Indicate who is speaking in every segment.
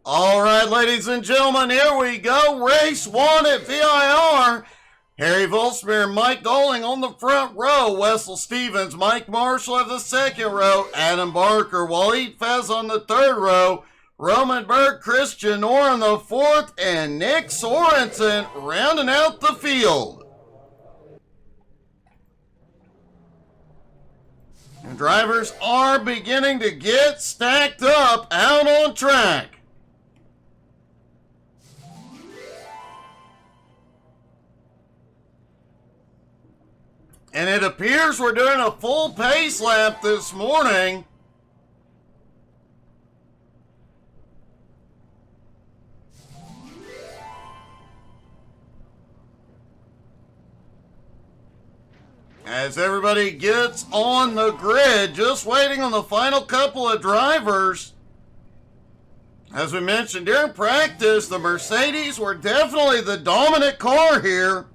Speaker 1: All right, ladies and gentlemen, here we go. Race 1 at VIR. Harry Volsmere, Mike Doling on the front row. Wessel Stevens, Mike Marshall of the second row. Adam Barker, Waleed Fez on the third row. Roman Burke, Christian Orr on the fourth. And Nick Sorensen rounding out the field. And drivers are beginning to get stacked up out on track. And it appears we're doing a full pace lap this morning. As everybody gets on the grid, just waiting on the final couple of drivers. As we mentioned during practice, the Mercedes were definitely the dominant car here.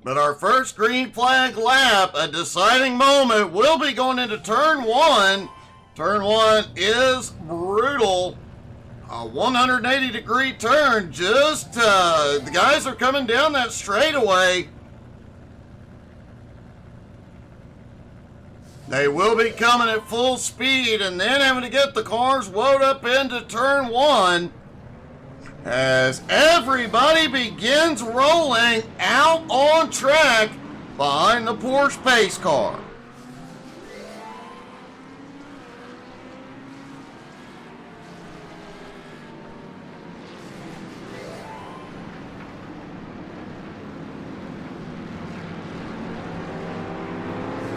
Speaker 1: But our first green flag lap, a deciding moment, will be going into turn 1. Turn 1 is brutal. A 180-degree turn. The guys are coming down that straightaway. They will be coming at full speed and then having to get the cars wound up into turn 1. As everybody begins rolling out on track behind the Porsche pace car.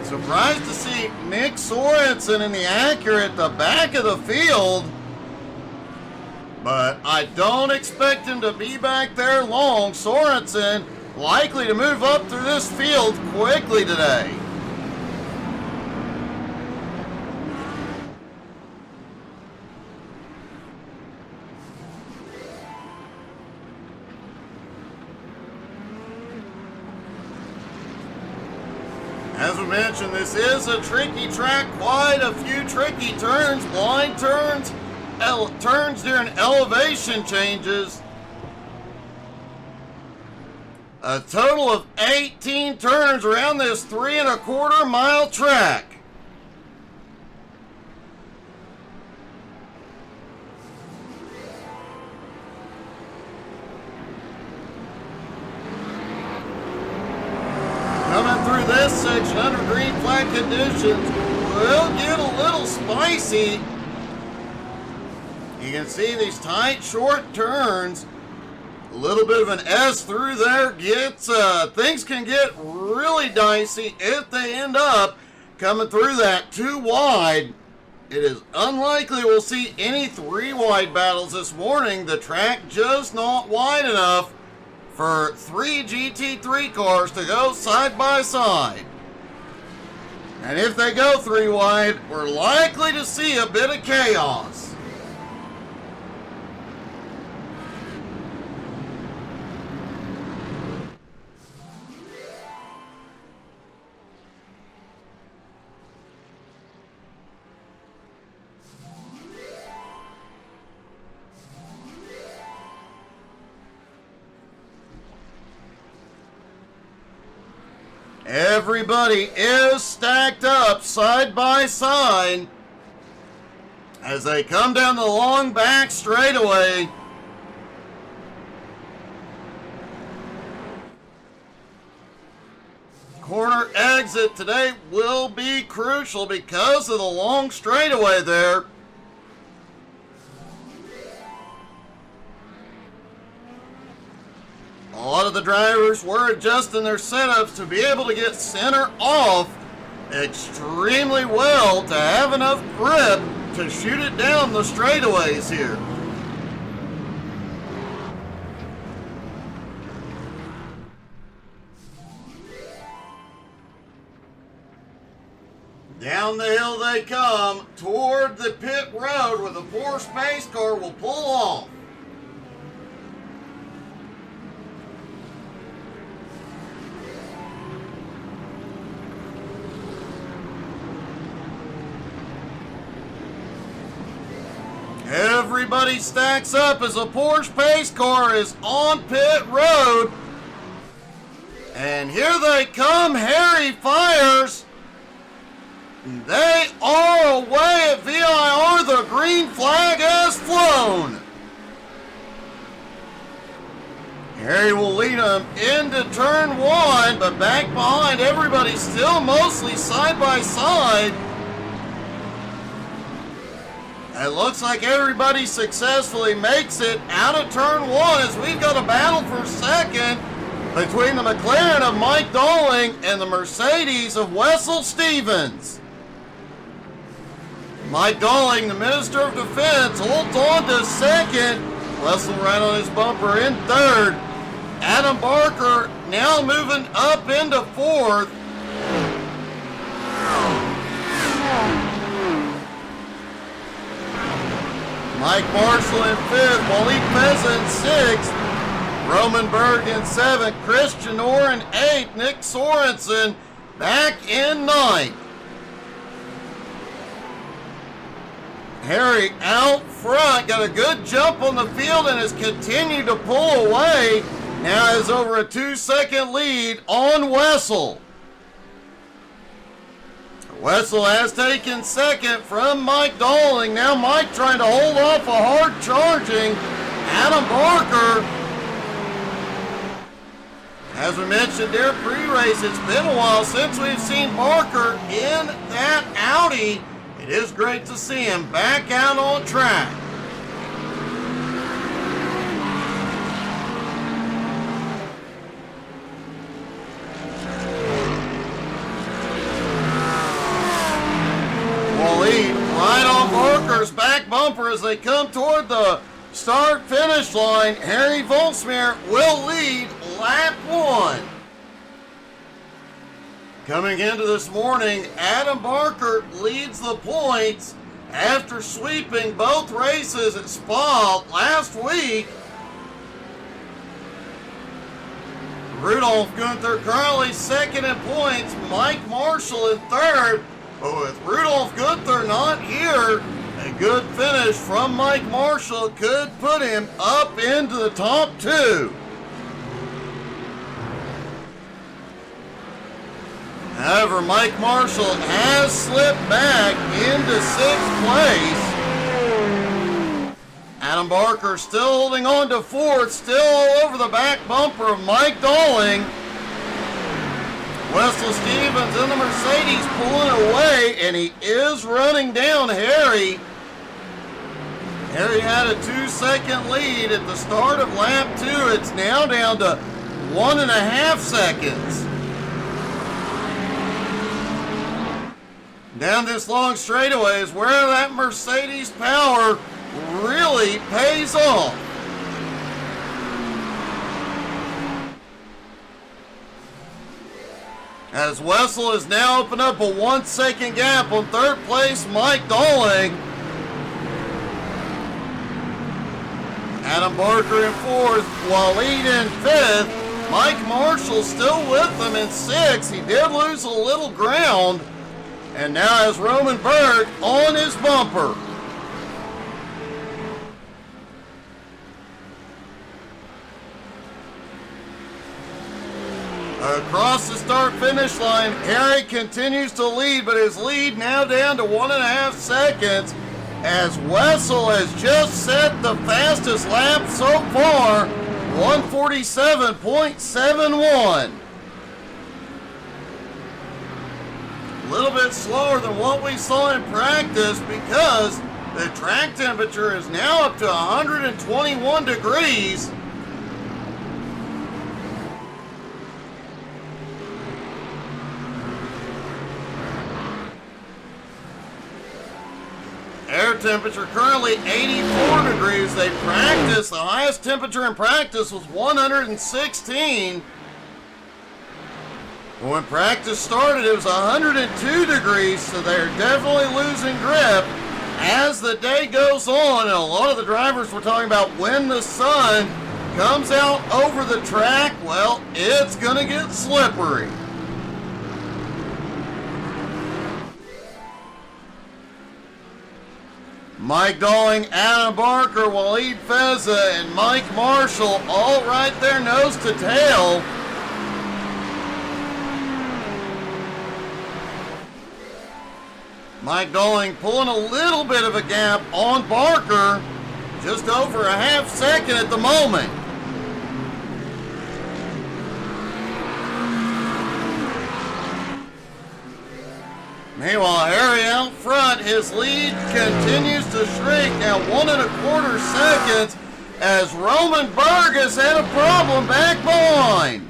Speaker 1: Surprised to see Nick Sorensen in the Acura at the back of the field. But I don't expect him to be back there long. Sorensen likely to move up through this field quickly today. As we mentioned, this is a tricky track, quite a few tricky turns, blind turns, turns during elevation changes. A total of 18 turns around this 3¼ mile track. Coming through this section under green flag conditions will get a little spicy. You can see these tight, short turns. A little bit of an S through there things can get really dicey if they end up coming through that too wide. It is unlikely we'll see any 3-wide battles this morning. The track just not wide enough for 3 GT3 cars to go side by side. And if they go 3 wide, we're likely to see a bit of chaos. Everybody is stacked up side by side as they come down the long back straightaway. Corner exit today will be crucial because of the long straightaway there. A lot of the drivers were adjusting their setups to be able to get center off extremely well to have enough grip to shoot it down the straightaways here. Down the hill they come toward the pit road where the Porsche pace car will pull off. everybody stacks up as a Porsche pace car is on pit road. And here they come, Harry fires. They are away at VIR. The green flag has flown. Harry will lead them into turn one, but back behind, everybody still mostly side by side. It looks like everybody successfully makes it out of turn one as we've got a battle for second between the McLaren of Mike Dowling and the Mercedes of Wessel Stevens. Mike Dowling, the Minister of Defense, holds on to second. Wessel right on his bumper in third. Adam Barker now moving up into fourth. Mike Marshall in fifth, Waleed Feza in sixth, Roman Berg in seventh, Christian Orr in eighth, Nick Sorensen back in ninth. Harry out front, got a good jump on the field and has continued to pull away. Now has over a 2-second lead on Wessel. Wessel has taken second from Mike Dowling. Now Mike trying to hold off a hard charging Adam Barker. As we mentioned there pre-race, it's been a while since we've seen Barker in that Audi. It is great to see him back out on track. Waleed right on Barker's back bumper as they come toward the start-finish line. Harry Volsmeer will lead lap one. Coming into this morning, Adam Barker leads the points after sweeping both races at Spa last week. Rudolph Gunther currently second in points, Mike Marshall in third, but with Rudolph Gunther not here, a good finish from Mike Marshall could put him up into the top two. However, Mike Marshall has slipped back into sixth place. Adam Barker still holding on to fourth, still all over the back bumper of Mike Dowling. Wessel Stevens in the Mercedes pulling away, and he is running down Harry. Harry had a 2-second lead at the start of lap two. It's now down to 1.5 seconds. Down this long straightaway is where that Mercedes power really pays off. As Wessel has now opened up a 1-second gap on third place, Mike Dowling. Adam Barker in fourth, Waleed in fifth. Mike Marshall still with them in sixth. He did lose a little ground. And now has Roman Berg on his bumper. Across the start-finish line, Harry continues to lead, but his lead now down to 1.5 seconds as Wessel has just set the fastest lap so far, 147.71. A little bit slower than what we saw in practice because the track temperature is now up to 121 degrees. Air temperature currently 84 degrees. They practiced, the highest temperature in practice was 116. When practice started, it was 102 degrees, so they're definitely losing grip as the day goes on. And a lot of the drivers were talking about when the sun comes out over the track, well, it's going to get slippery. Mike Dowling, Adam Barker, Waleed Feza, and Mike Marshall all right there nose to tail. Mike Dowling pulling a little bit of a gap on Barker, just over a half second at the moment. Meanwhile, Harry out front, his lead continues to shrink, now 1 1/4 seconds as Roman Berg has had a problem back behind.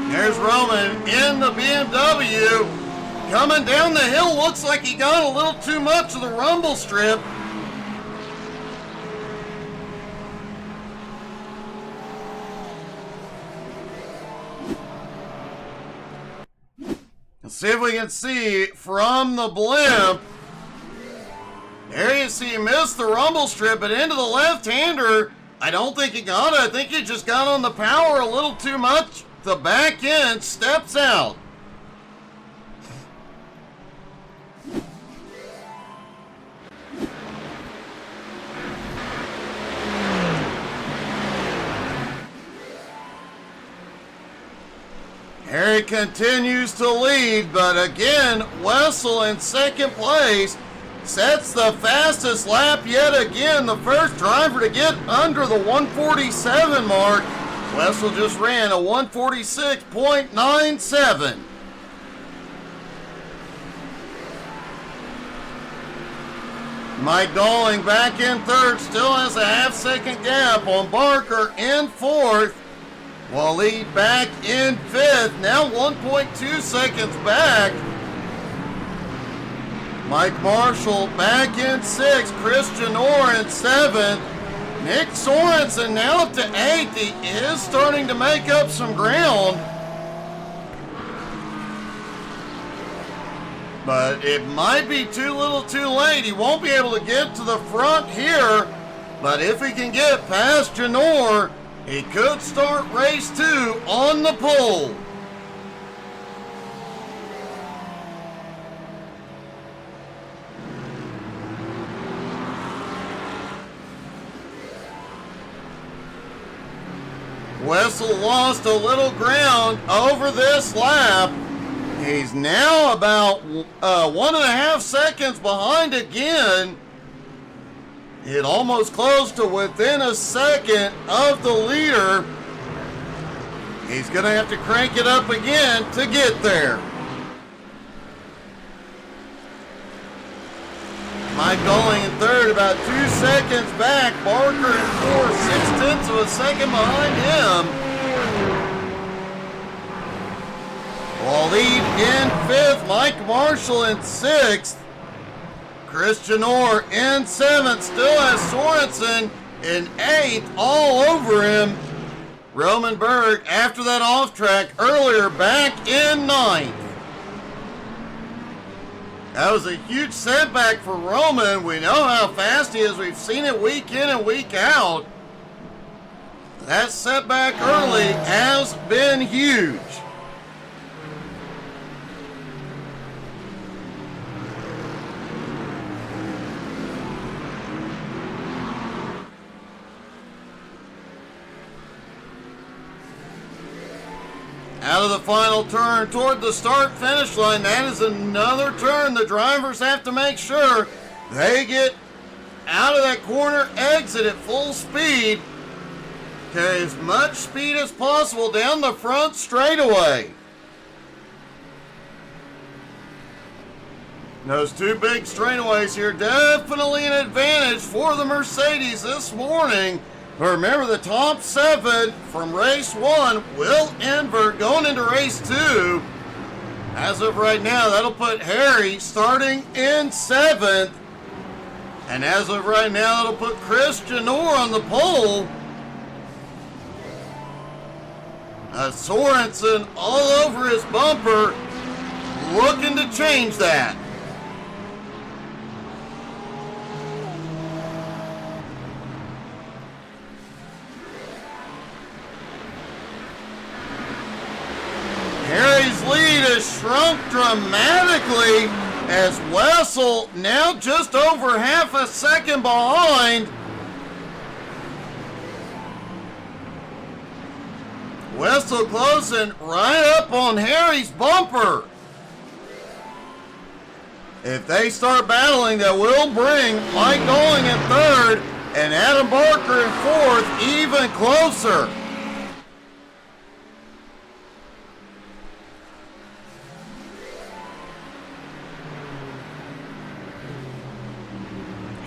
Speaker 1: There's Roman in the BMW. Coming down the hill, looks like he got a little too much of the rumble strip. Let's see if we can see from the blimp. There you see he missed the rumble strip, but into the left-hander, I don't think he got it. I think he just got on the power a little too much. The back end steps out. Harry continues to lead, but again, Wessel in second place sets the fastest lap yet again. The first driver to get under the 147 mark. Wessel just ran a 146.97. Mike Dowling back in third, still has a half-second gap on Barker in fourth. Waleed back in fifth, now 1.2 seconds back. Mike Marshall back in sixth, Christian Orr in seventh. Nick Sorensen now up to eighth. He is starting to make up some ground. But it might be too little too late. He won't be able to get to the front here. But if he can get past Janor, he could start race 2 on the pole. Wessel lost a little ground over this lap. He's now about 1.5 seconds behind again. It almost close to within a second of the leader. He's going to have to crank it up again to get there. Mike Dowling in third, about 2 seconds back. Barker in fourth, 0.6 of a second behind him. Waleed in fifth, Mike Marshall in sixth. Christian Orr in seventh, still has Sorensen in eighth, all over him. Roman Berg, after that off track earlier, back in ninth. That was a huge setback for Roman. We know how fast he is. We've seen it week in and week out. That setback early has been huge. Out of the final turn toward the start-finish line. That is another turn the drivers have to make sure they get out of that corner exit at full speed. Carry as much speed as possible down the front straightaway. Those two big straightaways here, definitely an advantage for the Mercedes this morning. But remember, the top 7 from race 1 will invert going into race 2. As of right now, that'll put Harry starting in 7th. And as of right now, that'll put Christian Orr on the pole. Sorensen all over his bumper, looking to change that. back dramatically as Wessel now just over half a second behind. Wessel closing right up on Harry's bumper. If they start battling, that will bring Mike Doling in third and Adam Barker in fourth, even closer.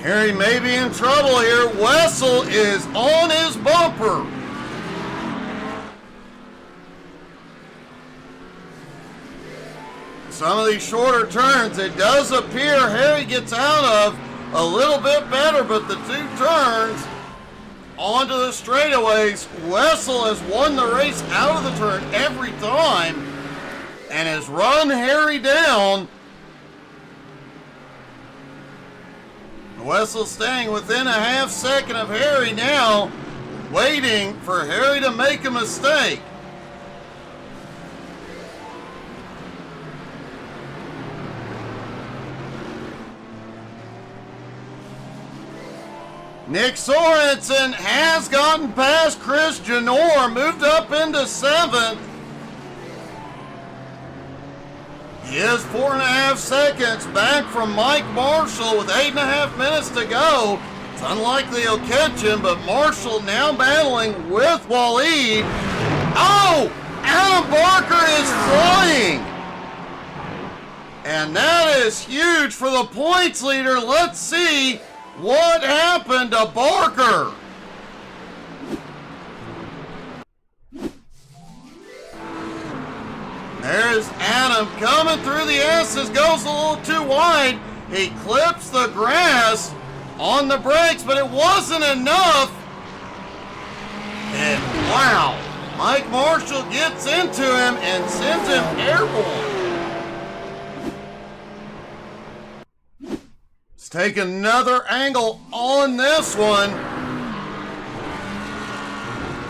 Speaker 1: Harry may be in trouble here. Wessel is on his bumper. Some of these shorter turns, it does appear Harry gets out of a little bit better, but the two turns onto the straightaways, Wessel has won the race out of the turn every time and has run Harry down. Wessel staying within a half second of Harry now, waiting for Harry to make a mistake. Nick Sorensen has gotten past Chris Janor, moved up into seventh. He is 4.5 seconds back from Mike Marshall with 8.5 minutes to go. It's unlikely he'll catch him, but Marshall now battling with Waleed. Oh! Adam Barker is flying! And that is huge for the points leader. Let's see what happened to Barker. There's Adam coming through the S's, goes a little too wide. He clips the grass on the brakes, but it wasn't enough. And wow, Mike Marshall gets into him and sends him airborne. Let's take another angle on this one.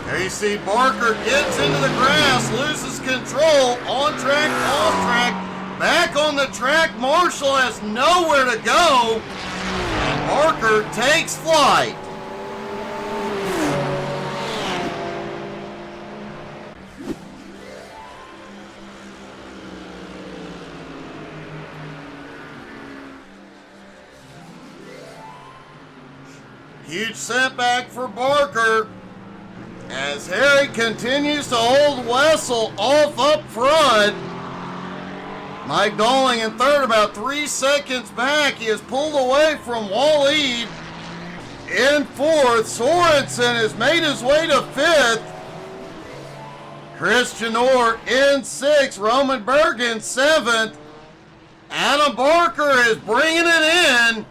Speaker 1: There you see Barker gets into the grass, loses control, on track, off track, back on the track. Marshall has nowhere to go, and Barker takes flight. Huge setback for Barker as Harry continues to hold Wessel off up front. Mike Doling in third, about 3 seconds back. He is pulled away from Waleed in fourth. Sorensen has made his way to fifth. Chris Janor in sixth. Roman Berg in seventh. Adam Barker is bringing it in.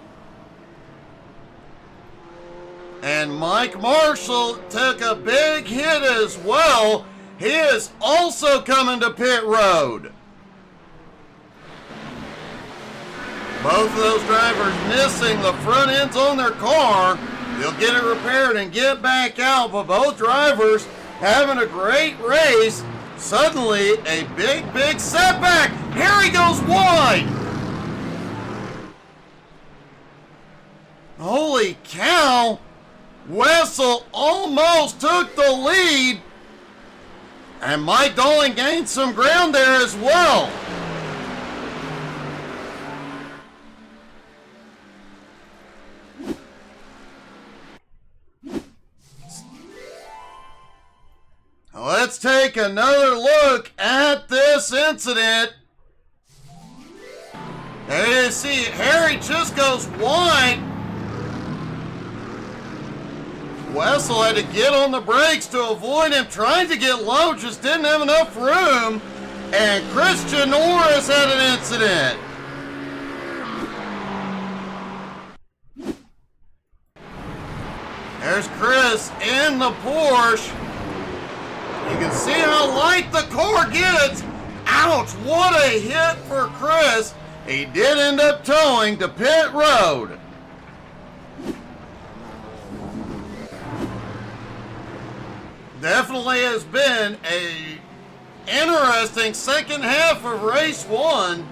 Speaker 1: And Mike Marshall took a big hit as well. He is also coming to pit road. Both of those drivers missing the front ends on their car. They'll get it repaired and get back out, but both drivers having a great race. Suddenly, a big setback. Harry goes wide. Holy cow. Wessel almost took the lead, and Mike Doling gained some ground there as well. Let's take another look at this incident. There you see Harry just goes wide. Wessel had to get on the brakes to avoid him, trying to get low, just didn't have enough room. And Christian Norris had an incident. There's Chris in the Porsche. You can see how light the car gets. Ouch, what a hit for Chris. He did end up towing to pit road. Definitely has been a interesting second half of race 1.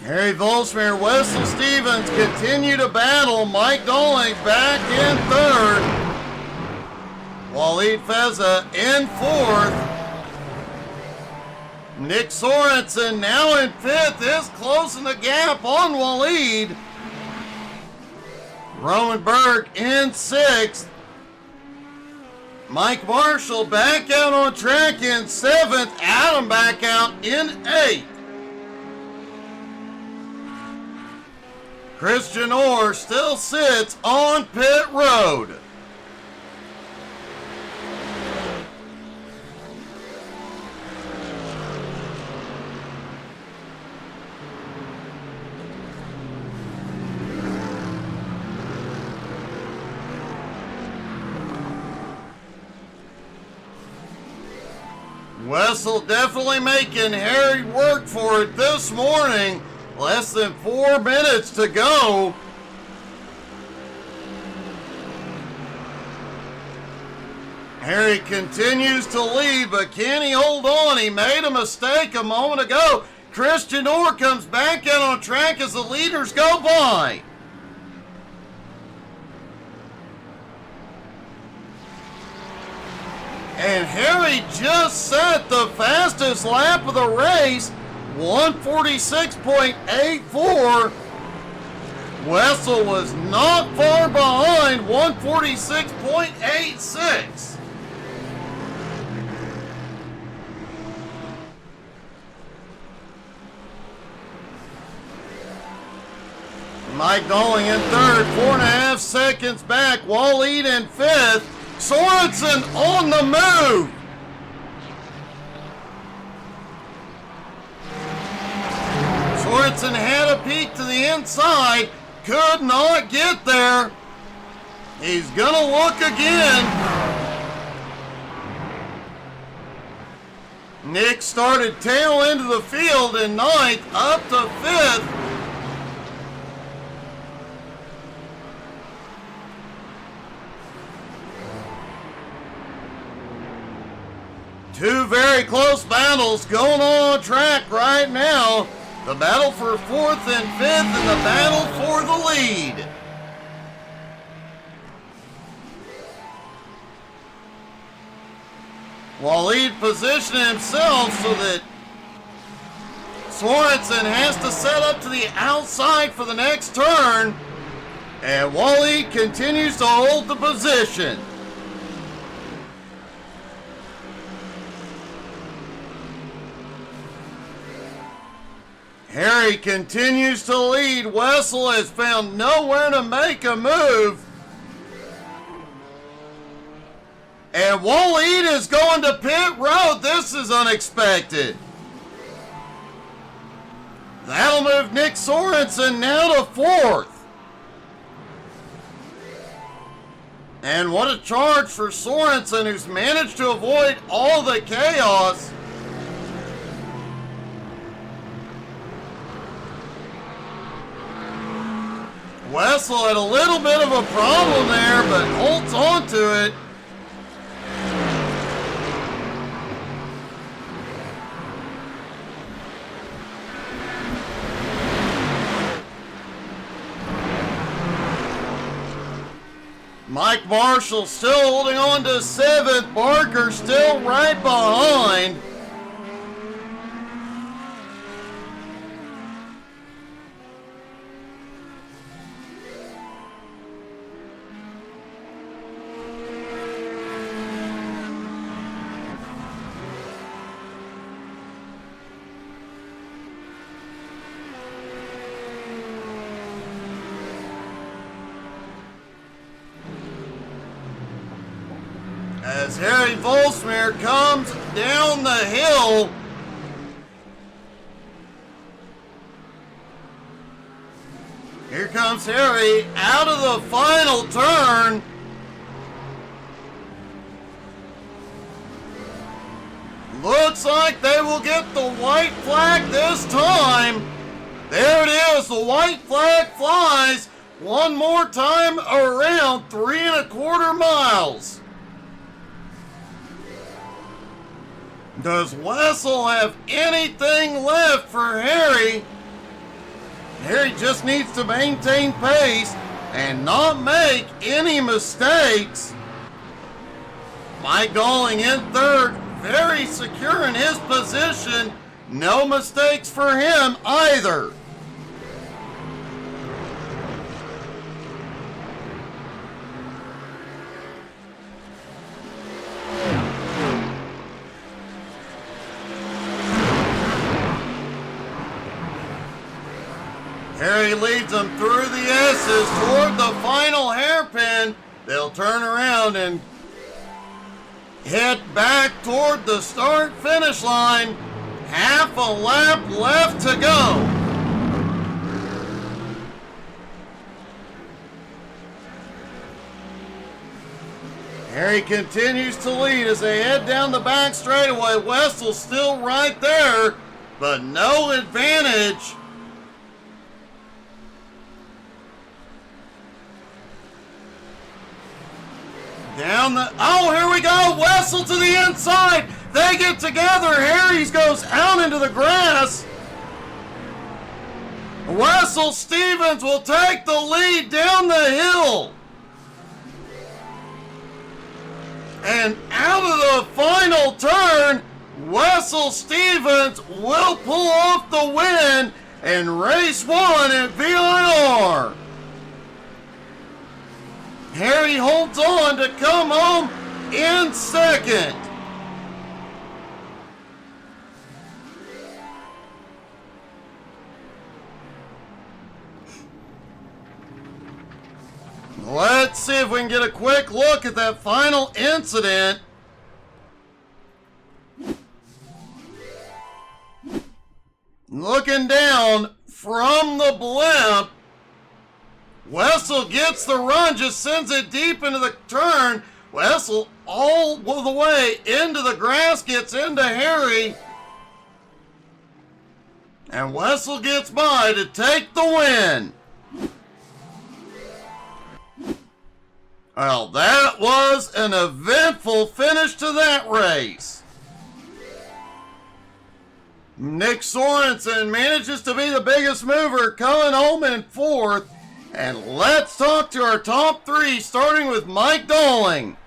Speaker 1: Harry Volsmere, Wessel Stevens continue to battle. Mike Dolling back in third. Waleed Feza in fourth. Nick Sorensen now in fifth is closing the gap on Waleed. Roman Berg in sixth. Mike Marshall back out on track in seventh. Adam back out in eighth. Christian Orr still sits on pit road. Wessel definitely making Harry work for it this morning. Less than 4 minutes to go. Harry continues to lead, but can he hold on? He made a mistake a moment ago. Christian Orr comes back out on track as the leaders go by. And Harry just set the fastest lap of the race, 146.84. Wessel was not far behind, 146.86. Mike Dolling in third, 4.5 seconds back. Waleed in fifth. Sorensen on the move. Sorensen had a peek to the inside, could not get there. He's gonna look again. Nick started tail into the field in ninth, up to fifth. Two very close battles going on track right now. The battle for fourth and fifth and the battle for the lead. Waleed positioning himself so that Sorensen has to set up to the outside for the next turn. And Waleed continues to hold the position. Harry continues to lead. Wessel has found nowhere to make a move. And Waleed is going to pit road. This is unexpected. That'll move Nick Sorensen now to fourth. And what a charge for Sorensen, who's managed to avoid all the chaos. Wessel had a little bit of a problem there, but holds on to it. Mike Marshall still holding on to seventh. Barker still right behind. As Harry Volsmere comes down the hill. Here comes Harry out of the final turn. Looks like they will get the white flag this time. There it is. The white flag flies one more time around 3¼ miles. Does Wessel have anything left for Harry? Harry just needs to maintain pace and not make any mistakes. Mike Galling in third, very secure in his position. No mistakes for him either. Harry leads them through the S's toward the final hairpin. They'll turn around and head back toward the start-finish line. Half a lap left to go. Harry continues to lead as they head down the back straightaway. Wessel's still right there, but no advantage. Down the, oh, here we go. Wessel to the inside. They get together. Harry's goes out into the grass. Wessel Stevens will take the lead down the hill. And out of the final turn, Wessel Stevens will pull off the win in race 1 at VIR. Harry holds on to come home in second. Let's see if we can get a quick look at that final incident. Looking down from the blimp, Wessel gets the run, just sends it deep into the turn. Wessel all the way into the grass, gets into Harry. And Wessel gets by to take the win. Well, that was an eventful finish to that race. Nick Sorensen manages to be the biggest mover, coming home in fourth. And let's talk to our top three, starting with Mike Galling.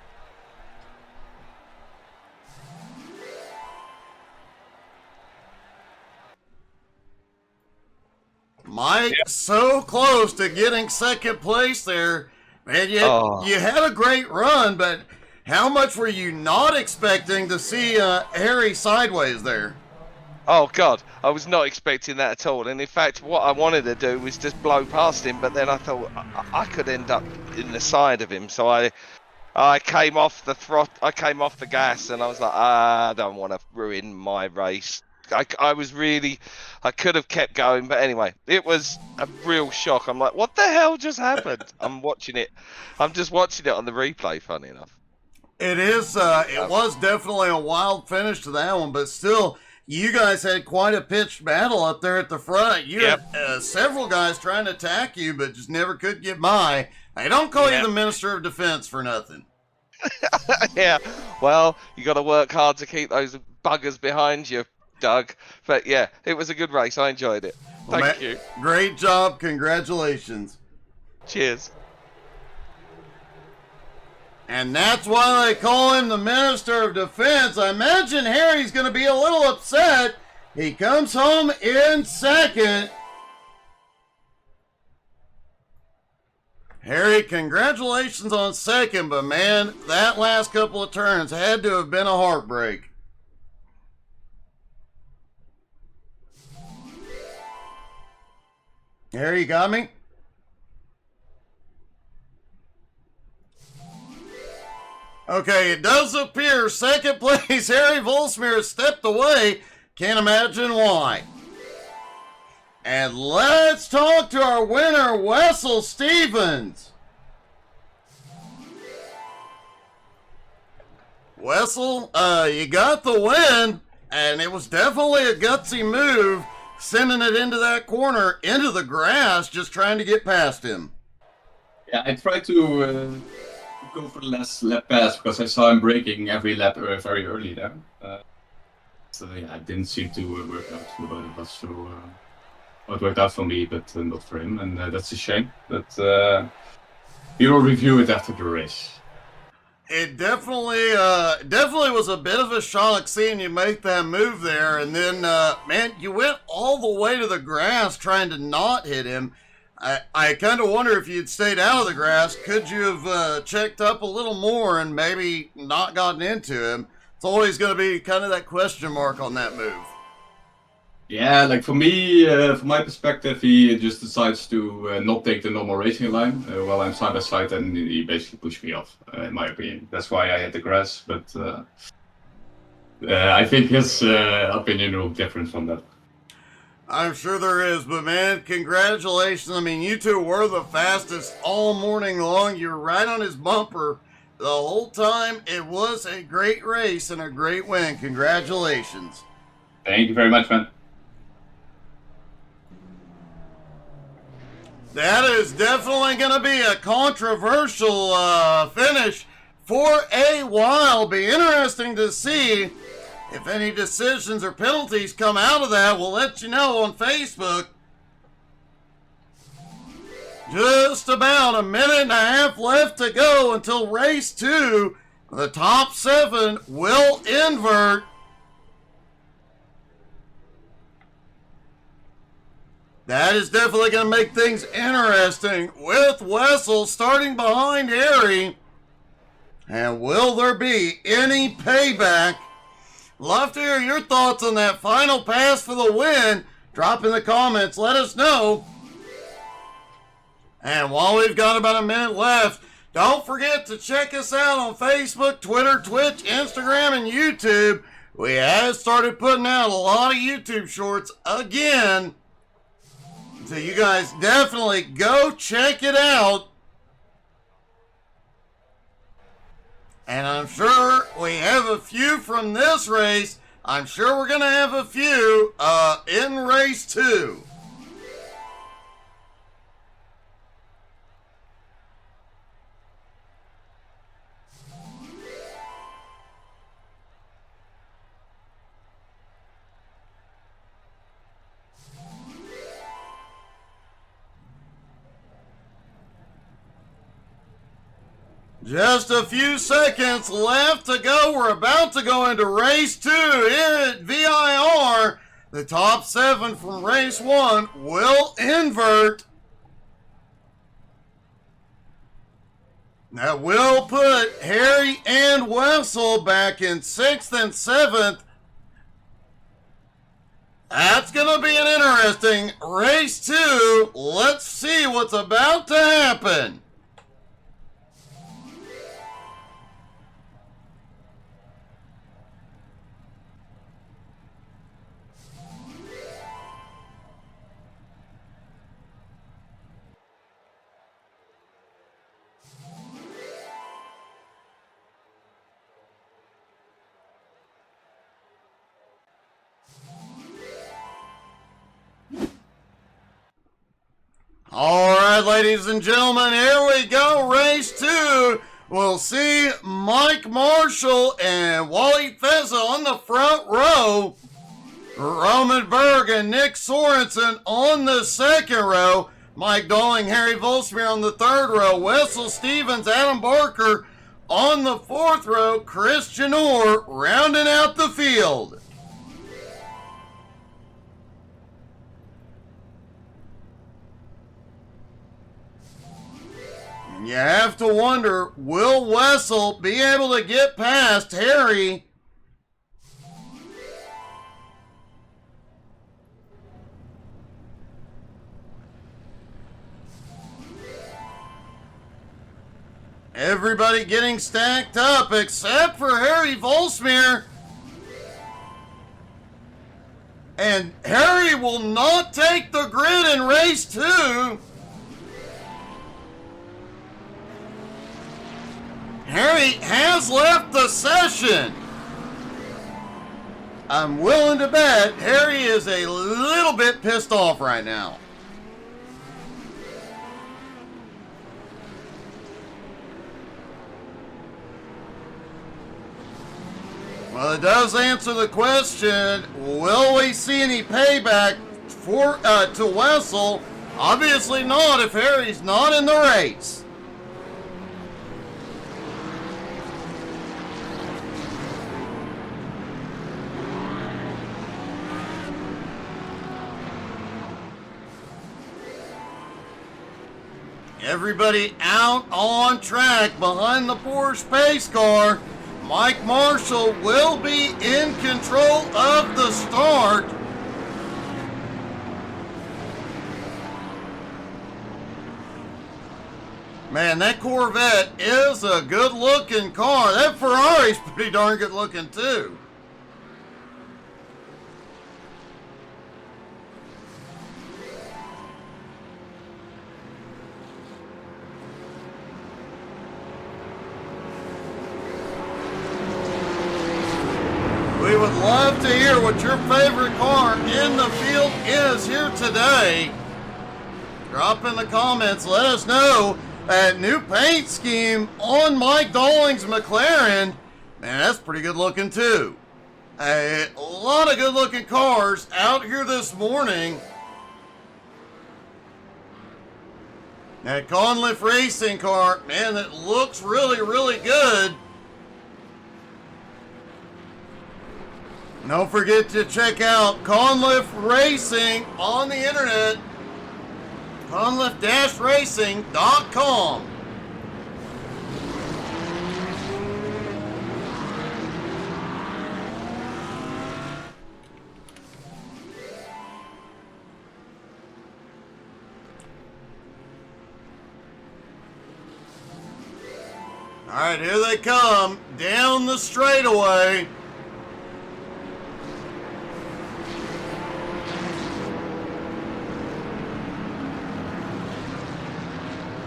Speaker 1: Mike, so close to getting second place there. Man, you had a great run, but how much were you not expecting to see Harry sideways there?
Speaker 2: Oh, God, I was not expecting that at all. And in fact, what I wanted to do was just blow past him, but then I thought I could end up in the side of him. So I came off the I came off the gas, and I was like, I don't want to ruin my race. I could have kept going, but anyway, it was a real shock. I'm like, what the hell just happened? I'm just watching it on the replay, funny enough.
Speaker 1: It is, it was definitely a wild finish to that one, but still, you guys had quite a pitched battle up there at the front. You had several guys trying to attack you, but just never could get by. They don't call you the Minister of Defense for nothing.
Speaker 2: Yeah, well, you got to work hard to keep those buggers behind you, Doug. But yeah, it was a good race. I enjoyed it. Thank you.
Speaker 1: Great job. Congratulations.
Speaker 2: Cheers.
Speaker 1: And that's why they call him the Minister of Defense. I imagine Harry's going to be a little upset. He comes home in second. Harry, congratulations on second, but man, that last couple of turns had to have been a heartbreak. Harry, you got me? Okay, it does appear second place Harry Volsmir stepped away. Can't imagine why. And let's talk to our winner, Wessel Stevens. Wessel, you got the win, and it was definitely a gutsy move. sending it into that corner, into the grass, just trying to get past him.
Speaker 3: Yeah, I tried to go for the last lap pass because I saw him braking every lap very early there. So yeah, it didn't seem to work out. It was so it worked out for me, but not for him, and that's a shame. But we will review it after the race.
Speaker 1: It definitely was a bit of a shock seeing you make that move there, and then man, you went all the way to the grass trying to not hit him. I kind of wonder if you'd stayed out of the grass, could you have checked up a little more and maybe not gotten into him? It's always going to be kind of that question mark on that move.
Speaker 3: Yeah, like for me, from my perspective, he just decides to not take the normal racing line while I'm side by side, and he basically pushed me off, in my opinion. That's why I hit the grass, but I think his opinion will be different from that.
Speaker 1: I'm sure there is, but man, congratulations. I mean, you two were the fastest all morning long. You're right on his bumper the whole time. It was a great race and a great win. Congratulations.
Speaker 3: Thank you very much, man.
Speaker 1: That is definitely going to be a controversial finish for a while. Be interesting to see if any decisions or penalties come out of that. We'll let you know on Facebook. Just about a minute and a half left to go until race 2. The top 7 will invert. That is definitely going to make things interesting with Wessel starting behind Harry. And will there be any payback? Love to hear your thoughts on that final pass for the win. Drop in the comments. Let us know. And while we've got about a minute left, don't forget to check us out on Facebook, Twitter, Twitch, Instagram, and YouTube. We have started putting out a lot of YouTube shorts again. So you guys definitely go check it out. And I'm sure we have a few from this race. I'm sure we're going to have a few in race 2. Just a few seconds left to go. We're about to go into race 2 here at VIR. The top 7 from race 1 will invert. That will put Harry and Wessel back in 6th and 7th. That's going to be an interesting race 2. Let's see what's about to happen. All right, ladies and gentlemen, here we go. Race 2. We'll see Mike Marshall and Wally Fezza on the front row. Roman Berg and Nick Sorensen on the second row. Mike Dolling, Harry Volsmir on the third row. Wessel Stevens, Adam Barker on the fourth row. Christian Orr rounding out the field. You have to wonder, will Wessel be able to get past Harry? Everybody getting stacked up except for Harry Volsmir. And Harry will not take the grid in race 2. Harry has left the session. I'm willing to bet Harry is a little bit pissed off right now. Well, it does answer the question, will we see any payback for to Wessel? Obviously not if Harry's not in the race. Everybody out on track behind the Porsche pace car. Mike Marshall will be in control of the start. Man, that Corvette is a good-looking car. That Ferrari's pretty darn good-looking, too. We would love to hear what your favorite car in the field is here today. Drop in the comments, let us know. That new paint scheme on Mike Dolling's McLaren, man, that's pretty good looking too. A lot of good looking cars out here this morning. That Conliff Racing car, man, that looks really, really good. Don't forget to check out Conliff Racing on the internet. Conliff-racing.com. All right, here they come down the straightaway.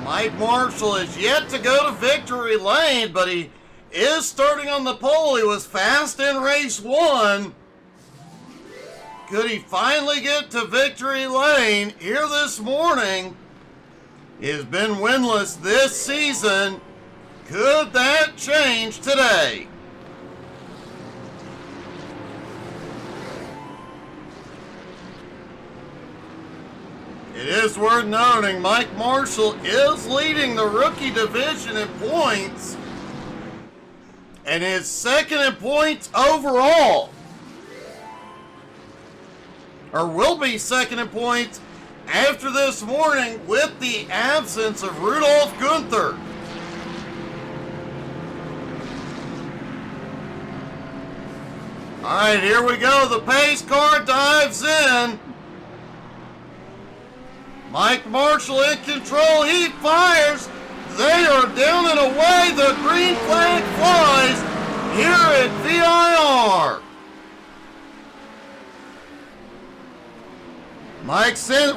Speaker 1: Mike Marshall is yet to go to victory lane, but he is starting on the pole. He was fast in race 1. Could he finally get to victory lane here this morning? He has been winless this season. Could that change today? It is worth noting Mike Marshall is leading the rookie division in points and is second in points overall. Or will be second in points after this morning with the absence of Rudolph Gunther. All right, here we go. The pace car dives in. Mike Marshall in control. He fires. They are down and away. The green flag flies here at VIR.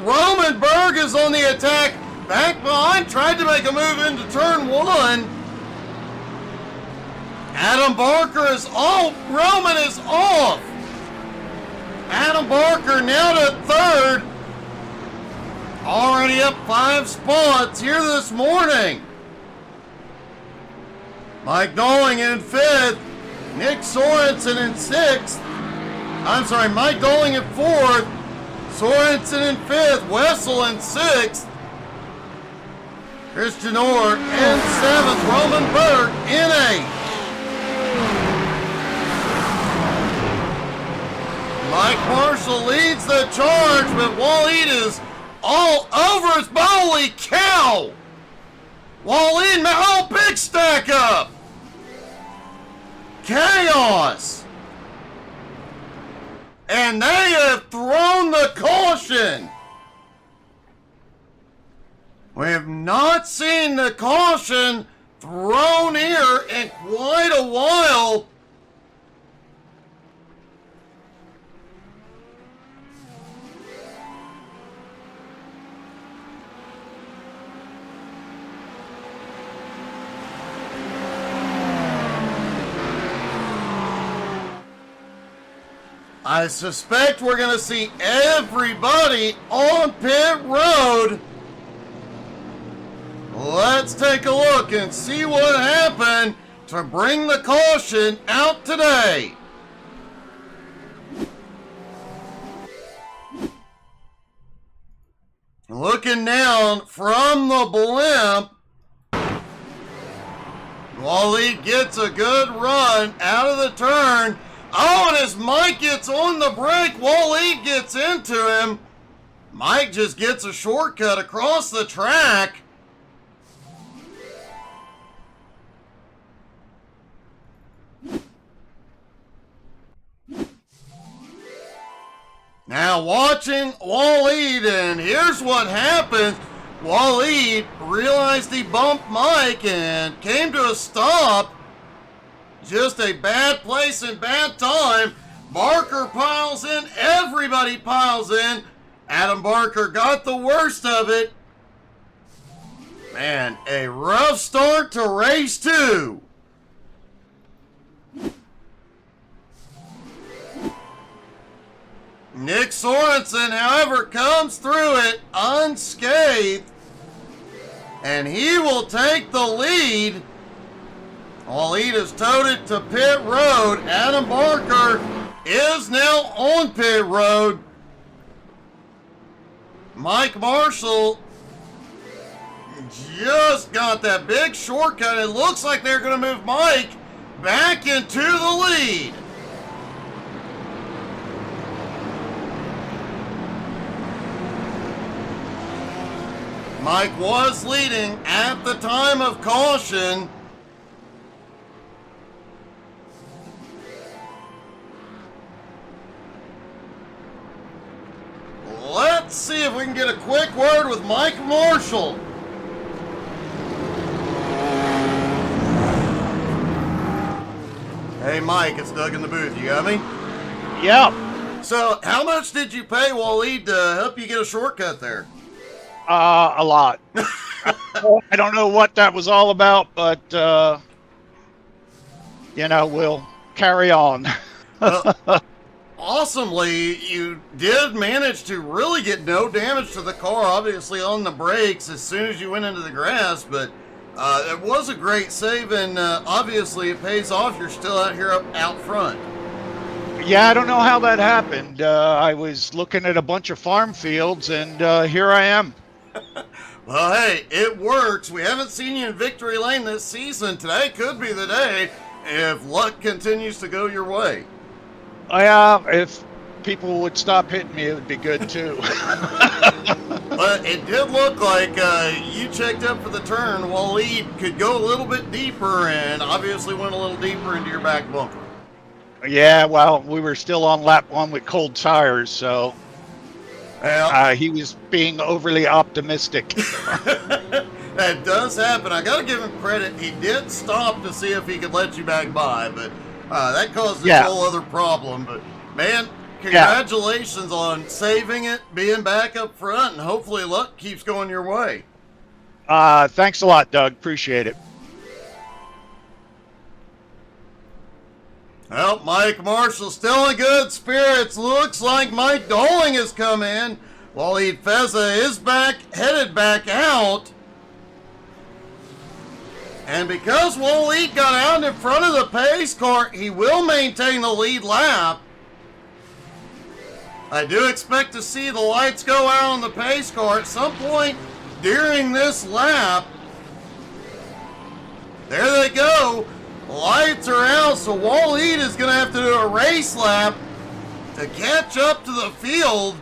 Speaker 1: Roman Berg is on the attack. Back behind. Tried to make a move into turn 1. Adam Barker is off. Roman is off. Adam Barker now to third. Already up 5 spots here this morning. Mike Dolling in 5th. Nick Sorensen in 6th. I'm sorry, Mike Dolling in 4th. Sorensen in 5th. Wessel in 6th. Christian Orr in 7th. Roman Berg in 8th. Mike Marshall leads the charge, but Waleed is all over his holy cow! Waleed, oh, big stack up! Chaos! And they have thrown the caution! We have not seen the caution thrown here in quite a while. I suspect we're going to see everybody on pit road. Let's take a look and see what happened to bring the caution out today. Looking down from the blimp, Waleed gets a good run out of the turn. Oh, and as Mike gets on the brake, Waleed gets into him. Mike just gets a shortcut across the track. Now watching Waleed, and here's what happens. Waleed realized he bumped Mike and came to a stop. Just a bad place and bad time. Barker piles in. Everybody piles in. Adam Barker got the worst of it. Man, a rough start to race 2. Nick Sorensen, however, comes through it unscathed, and he will take the lead. Waleed has towed it to pit road. Adam Barker is now on pit road. Mike Marshall just got that big shortcut. It looks like they're going to move Mike back into the lead. Mike was leading at the time of caution. Let's see if we can get a quick word with Mike Marshall. Hey Mike, it's Doug in the booth. You got me?
Speaker 4: Yeah.
Speaker 1: So, how much did you pay Waleed to help you get a shortcut there?
Speaker 4: A lot. I don't know what that was all about, but, you know, we'll carry on.
Speaker 1: Awesomely, you did manage to really get no damage to the car, obviously on the brakes as soon as you went into the grass, but it was a great save, and obviously it pays off. You're still out here out front.
Speaker 4: Yeah, I don't know how that happened. I was looking at a bunch of farm fields, and here I am.
Speaker 1: Well, hey, it works. We haven't seen you in victory lane this season. Today could be the day if luck continues to go your way.
Speaker 4: If people would stop hitting me, it would be good, too.
Speaker 1: But it did look like you checked up for the turn. Waleed could go a little bit deeper and obviously went a little deeper into your back bumper.
Speaker 4: Yeah, well, we were still on lap 1 with cold tires, so
Speaker 1: Well,
Speaker 4: he was being overly optimistic.
Speaker 1: that does happen. I got to give him credit. He did stop to see if he could let you back by, but that caused a whole other problem. But, man, congratulations on saving it, being back up front, and hopefully luck keeps going your way.
Speaker 4: Thanks a lot, Doug. Appreciate it.
Speaker 1: Well, Mike Marshall still in good spirits. Looks like Mike Doling has come in. Waleed Feza is headed back out. And because Waleed got out in front of the pace car, he will maintain the lead lap. I do expect to see the lights go out on the pace car at some point during this lap. There they go. Lights are out, so Waleed is going to have to do a race lap to catch up to the field.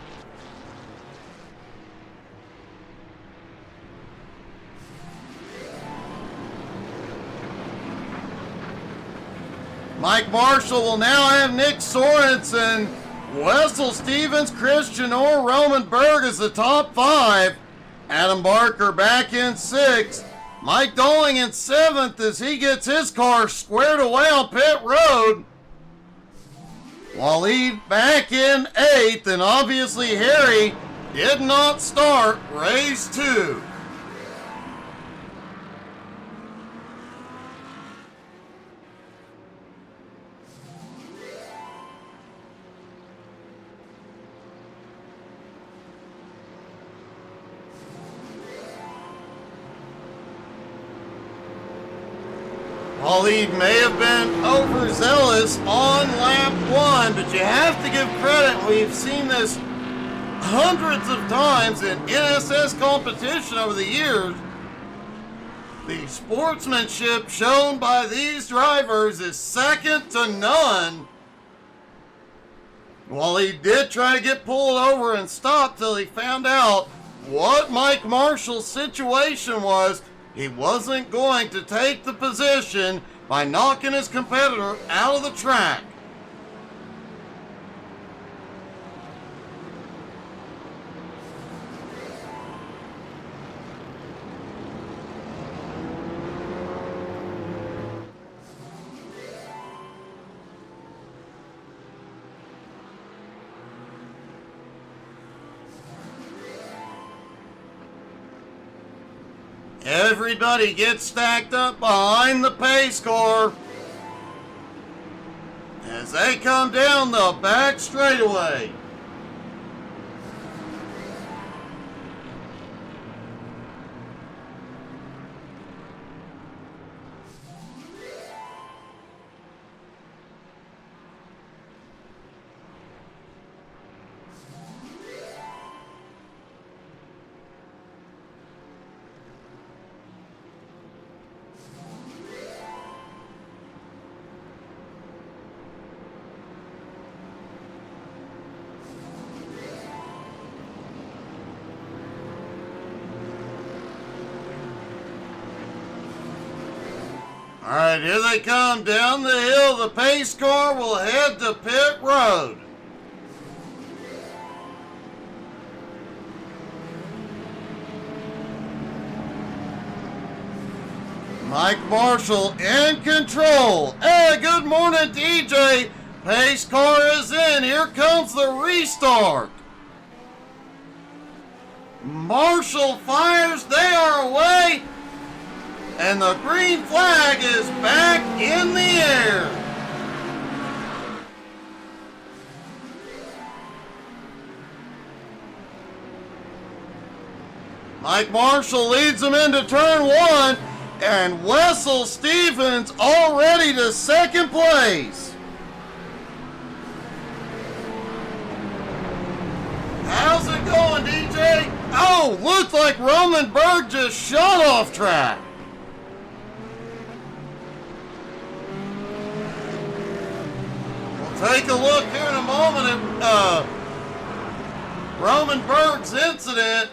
Speaker 1: Mike Marshall will now have Nick Sorensen, Wessel Stevens, Christian Orr, Roman Berg as the top 5. Adam Barker back in 6th. Mike Doling in 7th as he gets his car squared away on pit road. Waleed back in 8th, and obviously Harry did not start race 2. While he may have been overzealous on lap 1, but you have to give credit. We've seen this hundreds of times in NSS competition over the years. The sportsmanship shown by these drivers is second to none. While he did try to get pulled over and stopped till he found out what Mike Marshall's situation was, he wasn't going to take the position by knocking his competitor out of the track. Everybody gets stacked up behind the pace car as they come down the back straightaway. All right, here they come down the hill. The pace car will head to pit road. Mike Marshall in control. Hey, good morning, DJ. Pace car is in. Here comes the restart. Marshall fires. They are away. And the green flag is back in the air. Mike Marshall leads them into turn 1, and Wessel Stevens already to second place. How's it going, DJ? Oh, looks like Roman Berg just shot off track. Take a look here in a moment at Roman Berg's incident.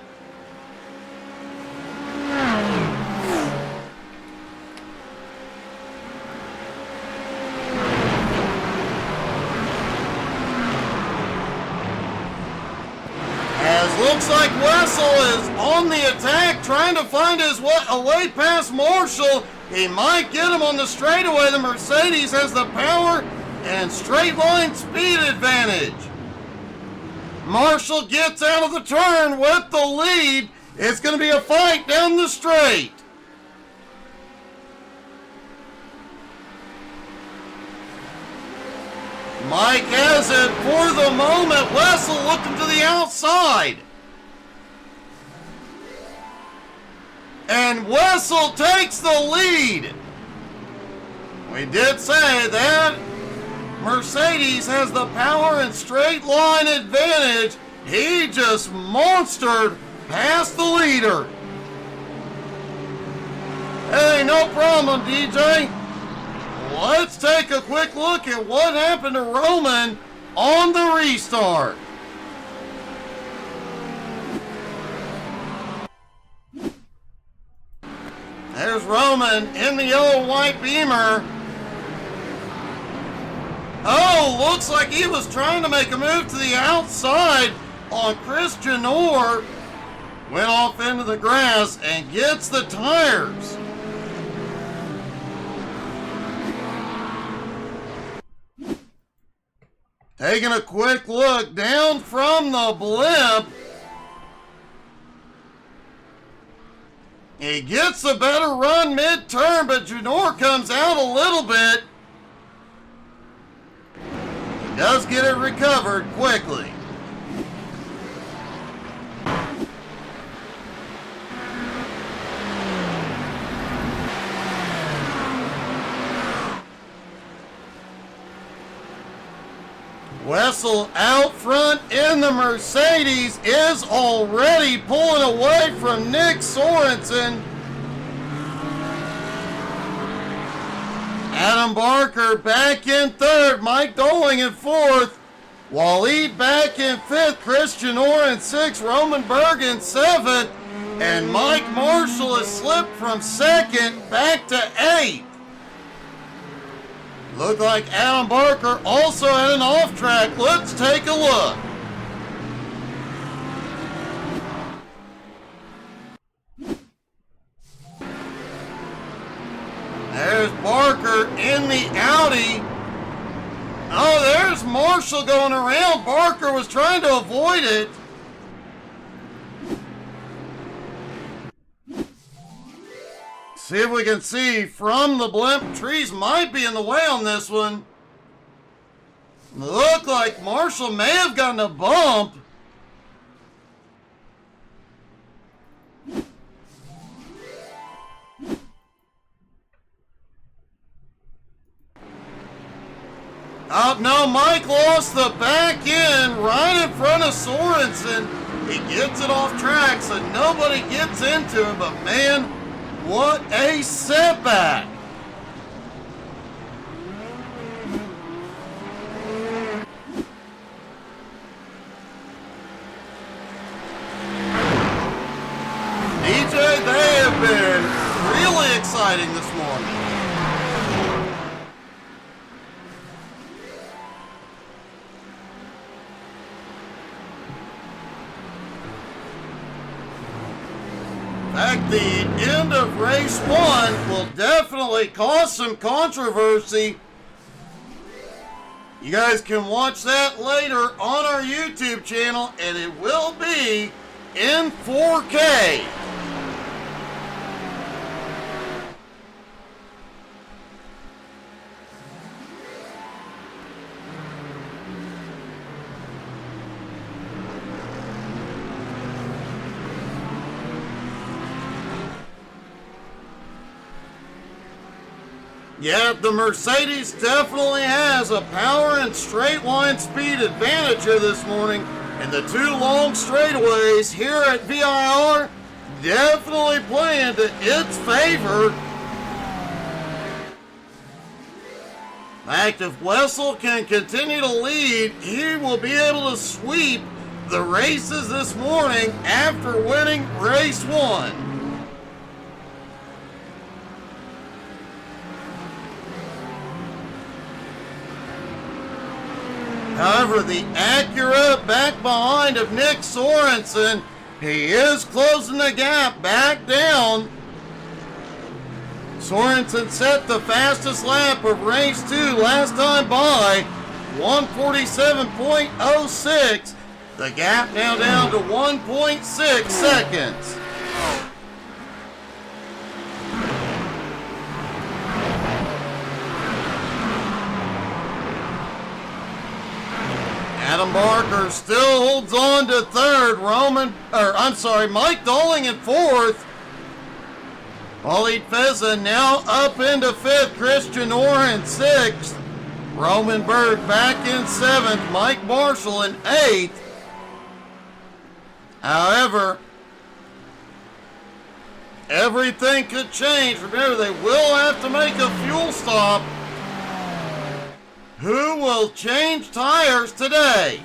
Speaker 1: As looks like Wessel is on the attack, trying to find his way past Marshall. He might get him on the straightaway. The Mercedes has the power and straight line speed advantage. Marshall gets out of the turn with the lead. It's going to be a fight down the straight. Mike has it for the moment. Wessel looking to the outside. And Wessel takes the lead. We did say that Mercedes has the power and straight line advantage. He just monstered past the leader. Hey, no problem, DJ. Let's take a quick look at what happened to Roman on the restart. There's Roman in the yellow-white Beamer. Oh, looks like he was trying to make a move to the outside on Chris Janor. Went off into the grass and gets the tires. Taking a quick look down from the blimp. He gets a better run mid-turn, but Janor comes out a little bit. He does get it recovered quickly. Wessel out front in the Mercedes is already pulling away from Nick Sorensen. Adam Barker back in third, Mike Doling in fourth, Waleed back in fifth, Christian Orr in sixth, Roman Berg in seventh, and Mike Marshall has slipped from second back to eighth. Looked like Adam Barker also had an off track. Let's take a look. There's Barker in the Audi. Oh, there's Marshall going around. Barker was trying to avoid it. See if we can see from the blimp. Trees might be in the way on this one. Look like Marshall may have gotten a bump. Oh, no, Mike lost the back end right in front of Sorensen. He gets it off track so nobody gets into him, but man, what a setback. DJ, they have been really exciting this morning. In fact, the end of race one will definitely cause some controversy. You guys can watch that later on our YouTube channel, and it will be in 4K. Yeah, the Mercedes definitely has a power and straight line speed advantage here this morning. And the two long straightaways here at VIR definitely playing to its favor. In fact, if Wessel can continue to lead, he will be able to sweep the races this morning after winning race one. However, the Acura back behind of Nick Sorensen, he is closing the gap back down. Sorensen set the fastest lap of race two last time by 1:47.06. The gap now down to 1.6 seconds. Adam Barker still holds on to third. Mike Doling in fourth. Waleed Feza now up into fifth. Christian Orr in sixth. Roman Berg back in seventh. Mike Marshall in eighth. However, everything could change. Remember, they will have to make a fuel stop. Who will change tires today?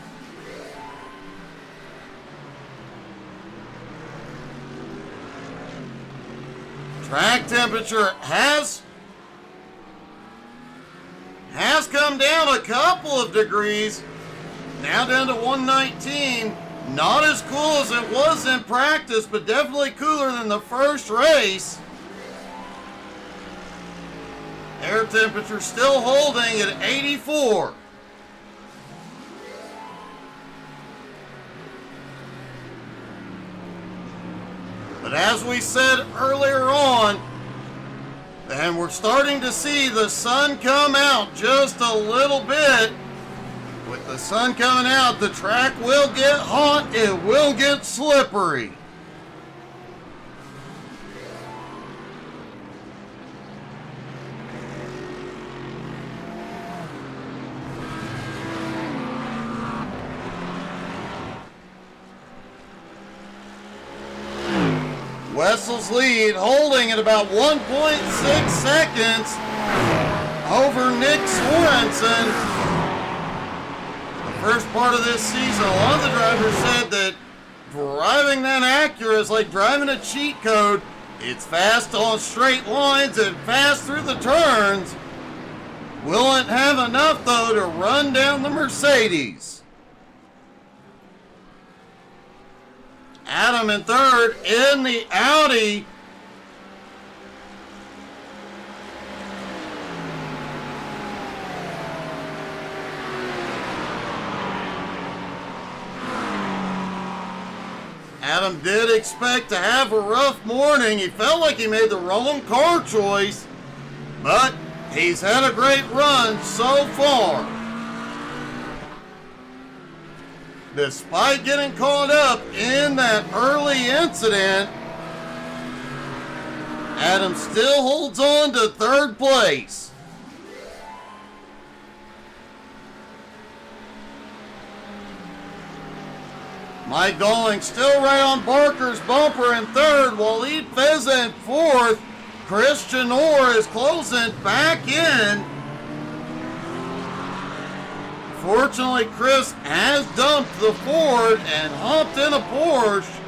Speaker 1: Track temperature has come down a couple of degrees. Now down to 119. Not as cool as it was in practice, but definitely cooler than the first race. Air temperature still holding at 84. But as we said earlier on, and we're starting to see the sun come out just a little bit. With the sun coming out, the track will get hot, it will get slippery. Wessel's lead holding at about 1.6 seconds over Nick Sorensen. The first part of this season, a lot of the drivers said that driving that Acura is like driving a cheat code. It's fast on straight lines and fast through the turns. Will it have enough, though, to run down the Mercedes? Adam in third in the Audi. Adam did expect to have a rough morning. He felt like he made the wrong car choice, but he's had a great run so far. Despite getting caught up in that early incident, Adam still holds on to third place. Mike Golling still right on Barker's bumper in third, Waleed Feza in fourth. Christian Orr is closing back in. Fortunately, Chris has dumped the Ford and hopped in a Porsche.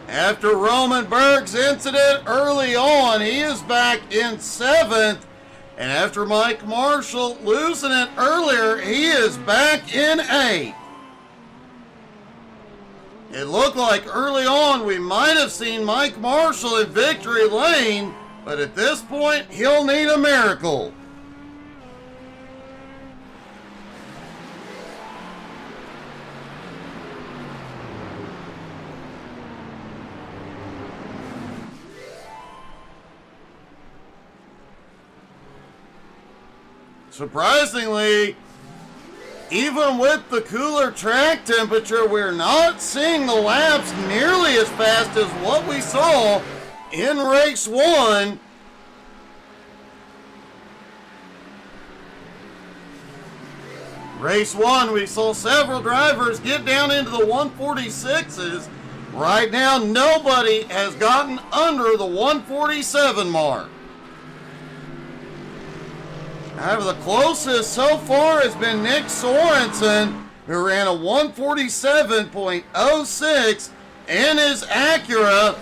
Speaker 1: After Roman Berg's incident early on, he is back in seventh. And after Mike Marshall losing it earlier, he is back in eighth. It looked like early on we might have seen Mike Marshall in victory lane, but at this point, he'll need a miracle. Surprisingly, even with the cooler track temperature, we're not seeing the laps nearly as fast as what we saw in race one. Race one, we saw several drivers get down into the 146s. Right now, nobody has gotten under the 147 mark. However, the closest so far has been Nick Sorensen, who ran a 147.06 in his Acura,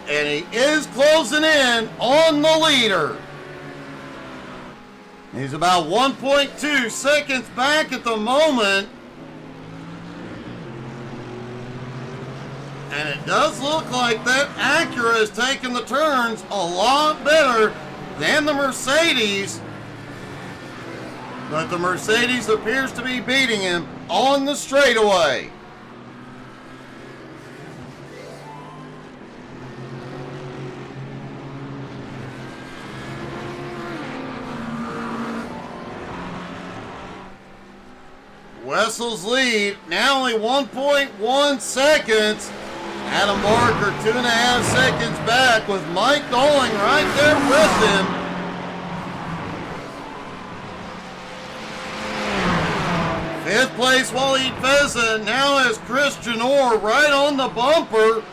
Speaker 1: and he is closing in on the leader. He's about 1.2 seconds back at the moment. And it does look like that Acura is taking the turns a lot better than the Mercedes. But the Mercedes appears to be beating him on the straightaway. Wessel's lead, now only 1.1 seconds. Adam Barker 2.5 seconds back with Mike Golling right there with him. Fifth place, Waleed Feza now has Christian Orr right on the bumper.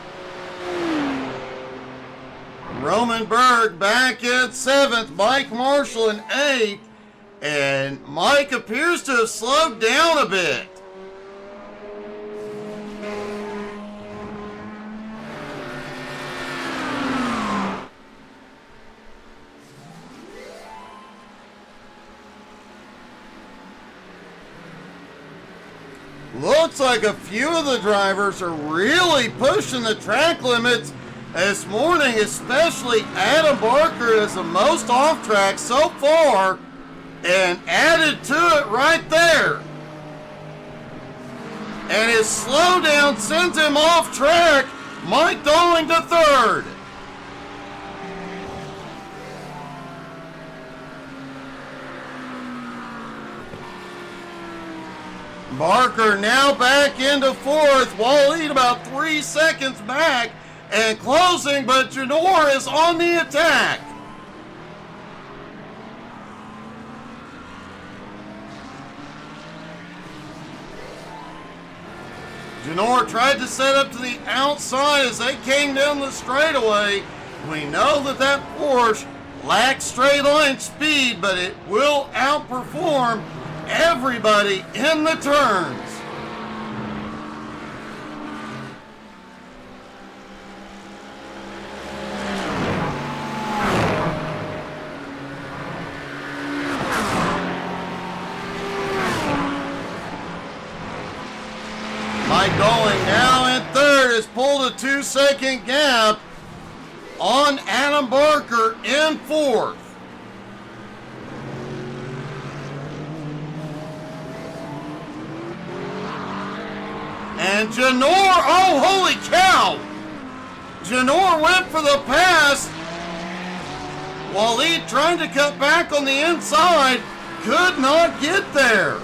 Speaker 1: Roman Berg back at seventh, Mike Marshall in eighth, and Mike appears to have slowed down a bit. Looks like a few of the drivers are really pushing the track limits this morning, especially Adam Barker is the most off track so far and added to it right there. And his slowdown sends him off track. Mike Golling to third. Barker now back into fourth. Waleed about 3 seconds back and closing, but Janor is on the attack. Janor tried to set up to the outside as they came down the straightaway. We know that that Porsche lacks straight line speed, but it will outperform everybody in the turns. Mike Dolling now in third has pulled a 2-second gap on Adam Barker in fourth. And Janor, oh holy cow! Janor went for the pass. Waleed trying to cut back on the inside, could not get there.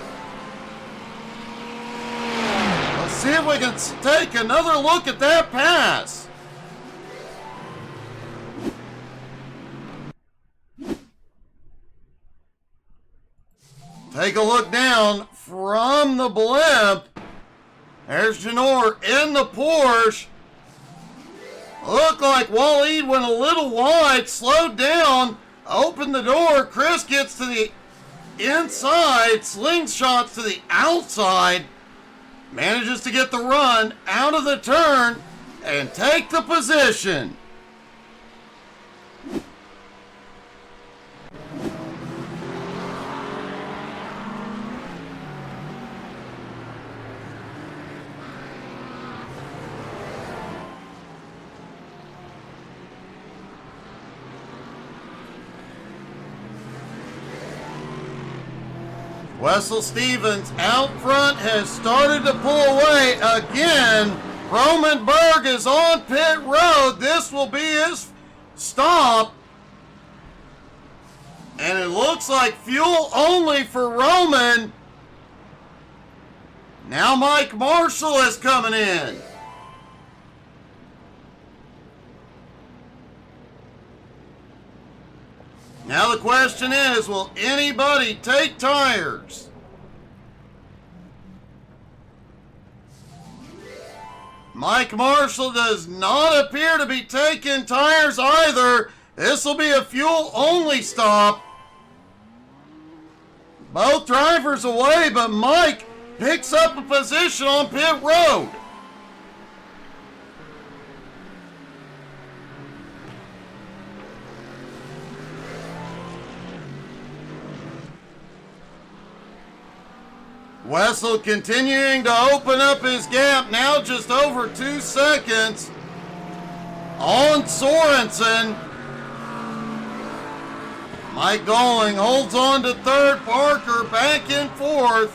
Speaker 1: Let's see if we can take another look at that pass. Take a look down from the blimp. There's Janor in the Porsche. Looked like Waleed went a little wide, slowed down, opened the door. Chris gets to the inside, slingshots to the outside, manages to get the run out of the turn and take the position. Wessel Stevens out front has started to pull away again. Roman Berg is on pit road. This will be his stop. And it looks like fuel only for Roman. Now Mike Marshall is coming in. Now the question is, will anybody take tires? Mike Marshall does not appear to be taking tires either. This will be a fuel-only stop. Both drivers away, but Mike picks up a position on pit road. Wessel continuing to open up his gap, now just over 2 seconds on Sorensen. Mike Dolling holds on to third, Parker back in fourth.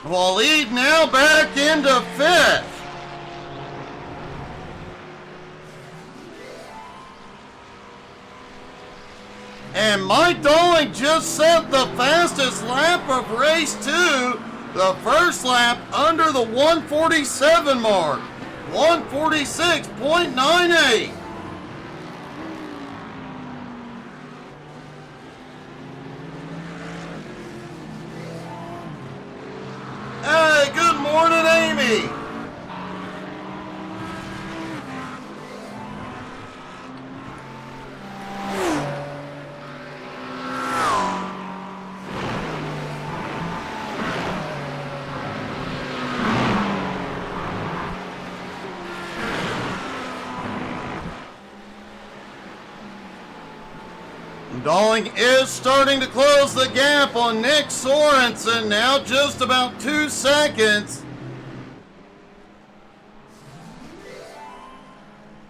Speaker 1: Waleed now back into fifth. And Mike Dolling just set the fastest lap of race 2. The first lap under the 147 mark. 146.98. Hey, good morning, Amy. Dolling is starting to close the gap on Nick Sorensen, now just about 2 seconds.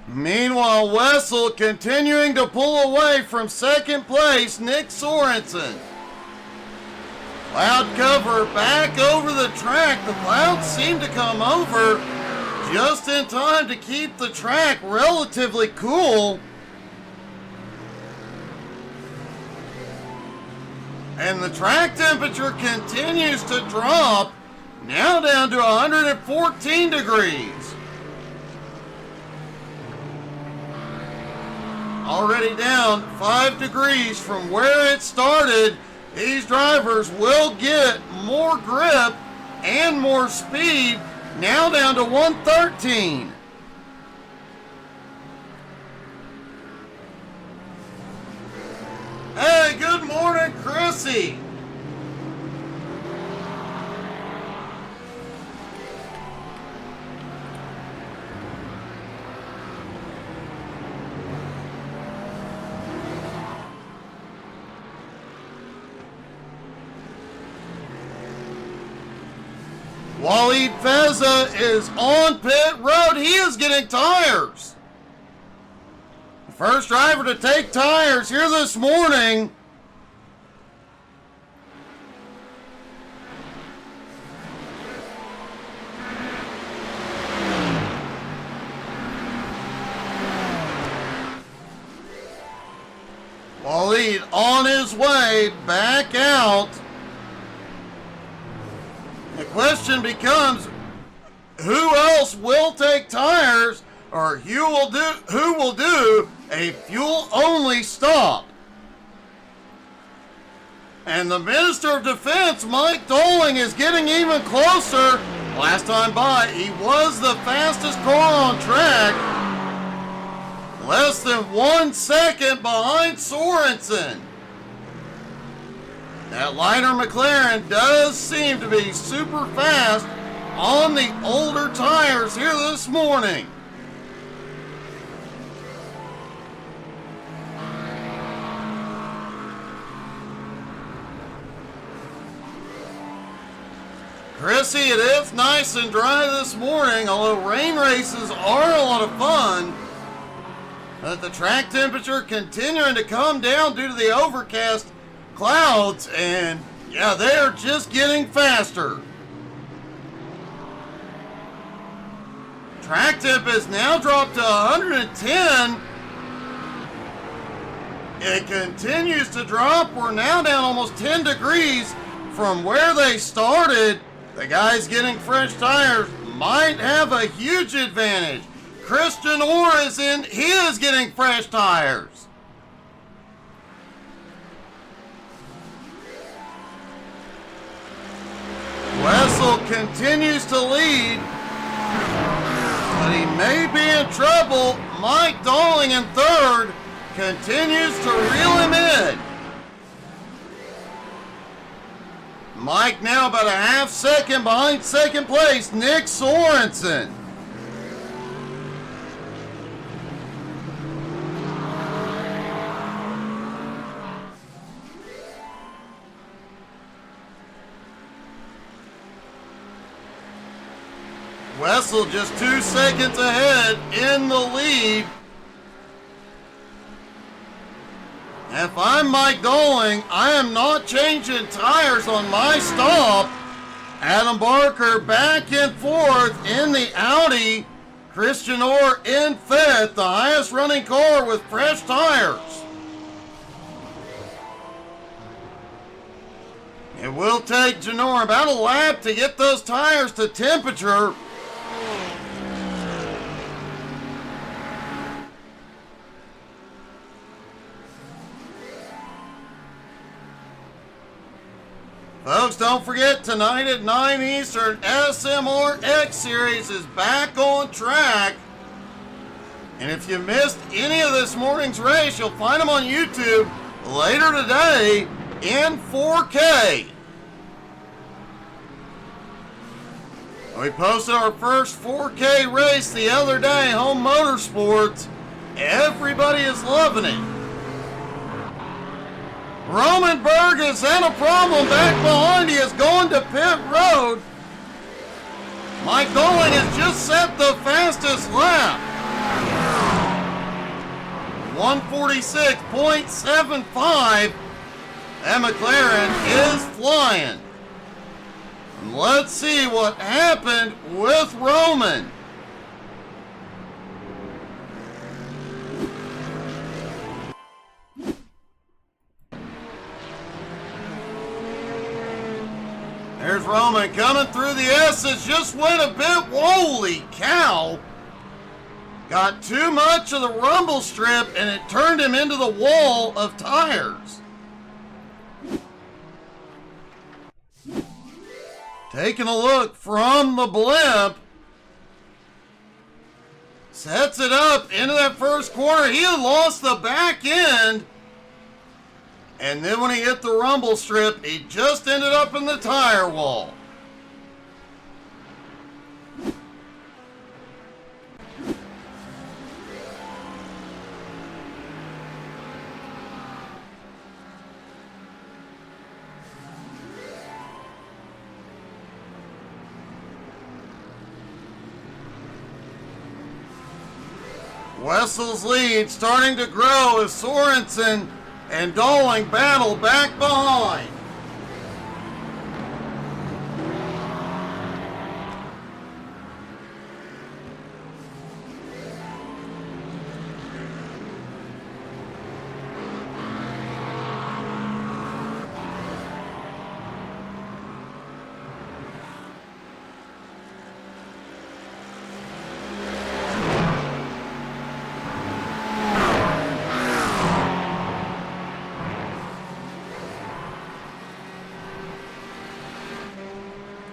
Speaker 1: Meanwhile, Wessel continuing to pull away from second place, Nick Sorensen. Cloud cover back over the track. The clouds seem to come over just in time to keep the track relatively cool. And the track temperature continues to drop, now down to 114 degrees. Already down 5 degrees from where it started. These drivers will get more grip and more speed, now down to 113. Hey, good morning, Chrissy. Waleed Feza is on pit road. He is getting tires. The first driver to take tires here this morning. Waleed on his way back out. The question becomes, who else will take tires, or who will do a fuel-only stop? And the Minister of Defense, Mike Doling, is getting even closer. Last time by, he was the fastest car on track. Less than 1 second behind Sorensen. That lighter McLaren does seem to be super fast on the older tires here this morning. Chrissy, it is nice and dry this morning, although rain races are a lot of fun. But the track temperature continuing to come down due to the overcast clouds, and yeah, they're just getting faster. Track temp has now dropped to 110. It continues to drop. We're now down almost 10 degrees from where they started. The guys getting fresh tires might have a huge advantage. Christian Orr is in his getting fresh tires. Wessel continues to lead, but he may be in trouble. Mike Doling in third continues to reel him in. Mike now about a half second behind second place, Nick Sorensen. Wessel just 2 seconds ahead in the lead. If I'm Mike Doling, I am not changing tires on my stop. Adam Barker back and forth in the Audi. Christian Orr in fifth, the highest running car with fresh tires. It will take Janor about a lap to get those tires to temperature. Folks, don't forget, tonight at 9 Eastern, SMR X Series is back on track. And if you missed any of this morning's race, you'll find them on YouTube later today in 4K. We posted our first 4K race the other day, Home Motorsports. Everybody is loving it. Roman Berg has had a problem back behind. He is going to pit road. Mike Doling has just set the fastest lap. 146.75. That McLaren is flying. And let's see what happened with Roman. There's Roman coming through the S's, just went a bit, holy cow. Got too much of the rumble strip and it turned him into the wall of tires. Taking a look from the blimp. Sets it up into that first corner. He had lost the back end. And then when he hit the rumble strip, he just ended up in the tire wall. Wessel's lead starting to grow as Sorensen and Dolling battle back behind.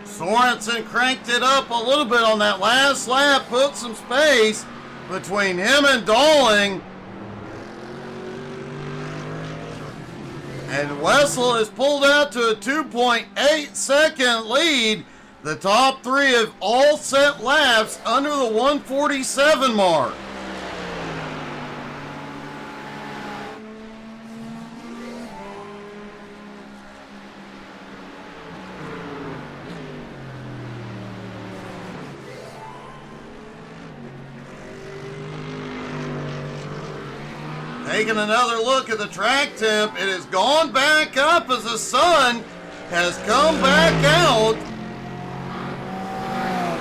Speaker 1: Sorensen cranked it up a little bit on that last lap, put some space between him and Dolling. And Wessel is pulled out to a 2.8 second lead. The top three have all set laps under the 147 mark. Taking another look at the track temp, it has gone back up as the sun has come back out.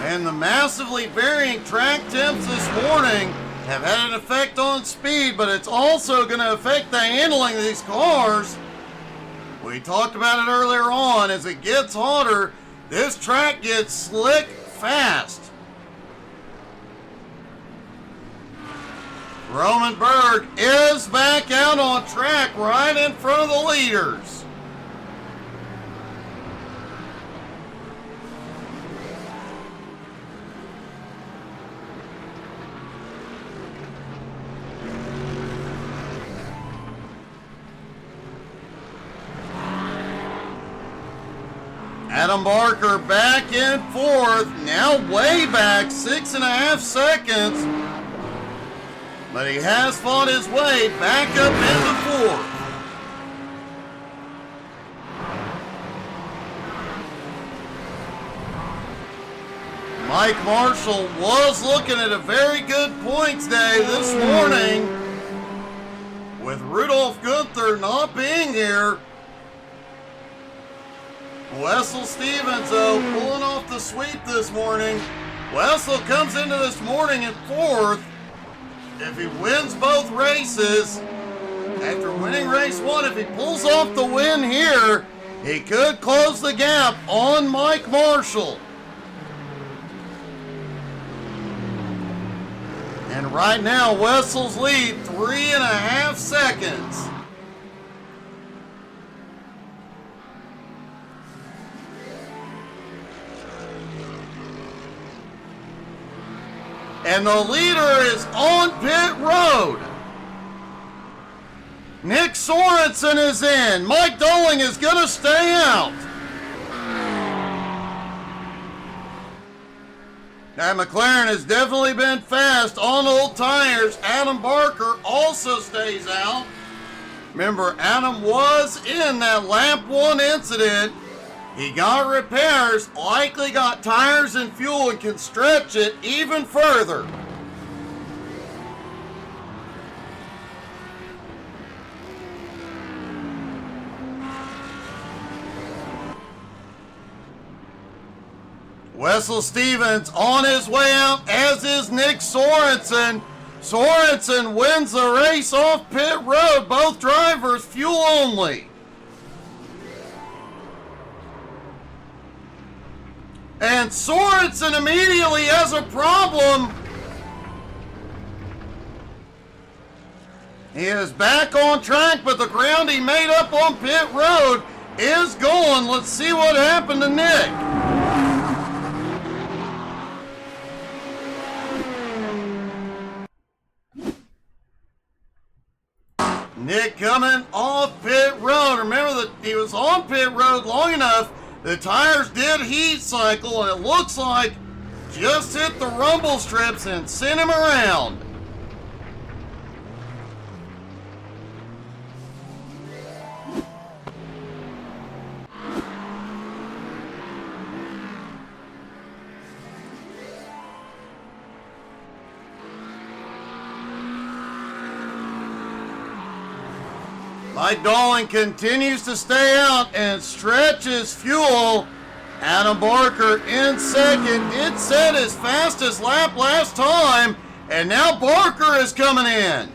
Speaker 1: And the massively varying track temps this morning have had an effect on speed, but it's also going to affect the handling of these cars. We talked about it earlier on. As it gets hotter, this track gets slick fast. Roman Berg is back out on track right in front of the leaders. Adam Barker back in fourth, now way back 6.5 seconds. But he has fought his way back up into fourth. Mike Marshall was looking at a very good points day this morning. With Rudolph Gunther not being here. Wessel Stevens, though, pulling off the sweep this morning. Wessel comes into this morning in fourth. If he wins both races, after winning race one, if he pulls off the win here, he could close the gap on Mike Marshall. And right now, Wessel's lead 3.5 seconds. And the leader is on pit road. Nick Sorensen is in. Mike Dolling is going to stay out. Now, McLaren has definitely been fast on old tires. Adam Barker also stays out. Remember, Adam was in that lap one incident. He got repairs, likely got tires and fuel, and can stretch it even further. Wessel Stevens on his way out, as is Nick Sorensen. Sorensen wins the race off pit road. Both drivers fuel only. And Sorensen immediately has a problem. He is back on track, but the ground he made up on pit road is gone. Let's see what happened to Nick. hit coming off pit road. Remember that he was on pit road long enough. The tires did heat cycle, and it looks like just hit the rumble strips and sent him around. Mike Dowling continues to stay out and stretches fuel. Adam Barker in second. Did set his fastest lap last time, and now Barker is coming in.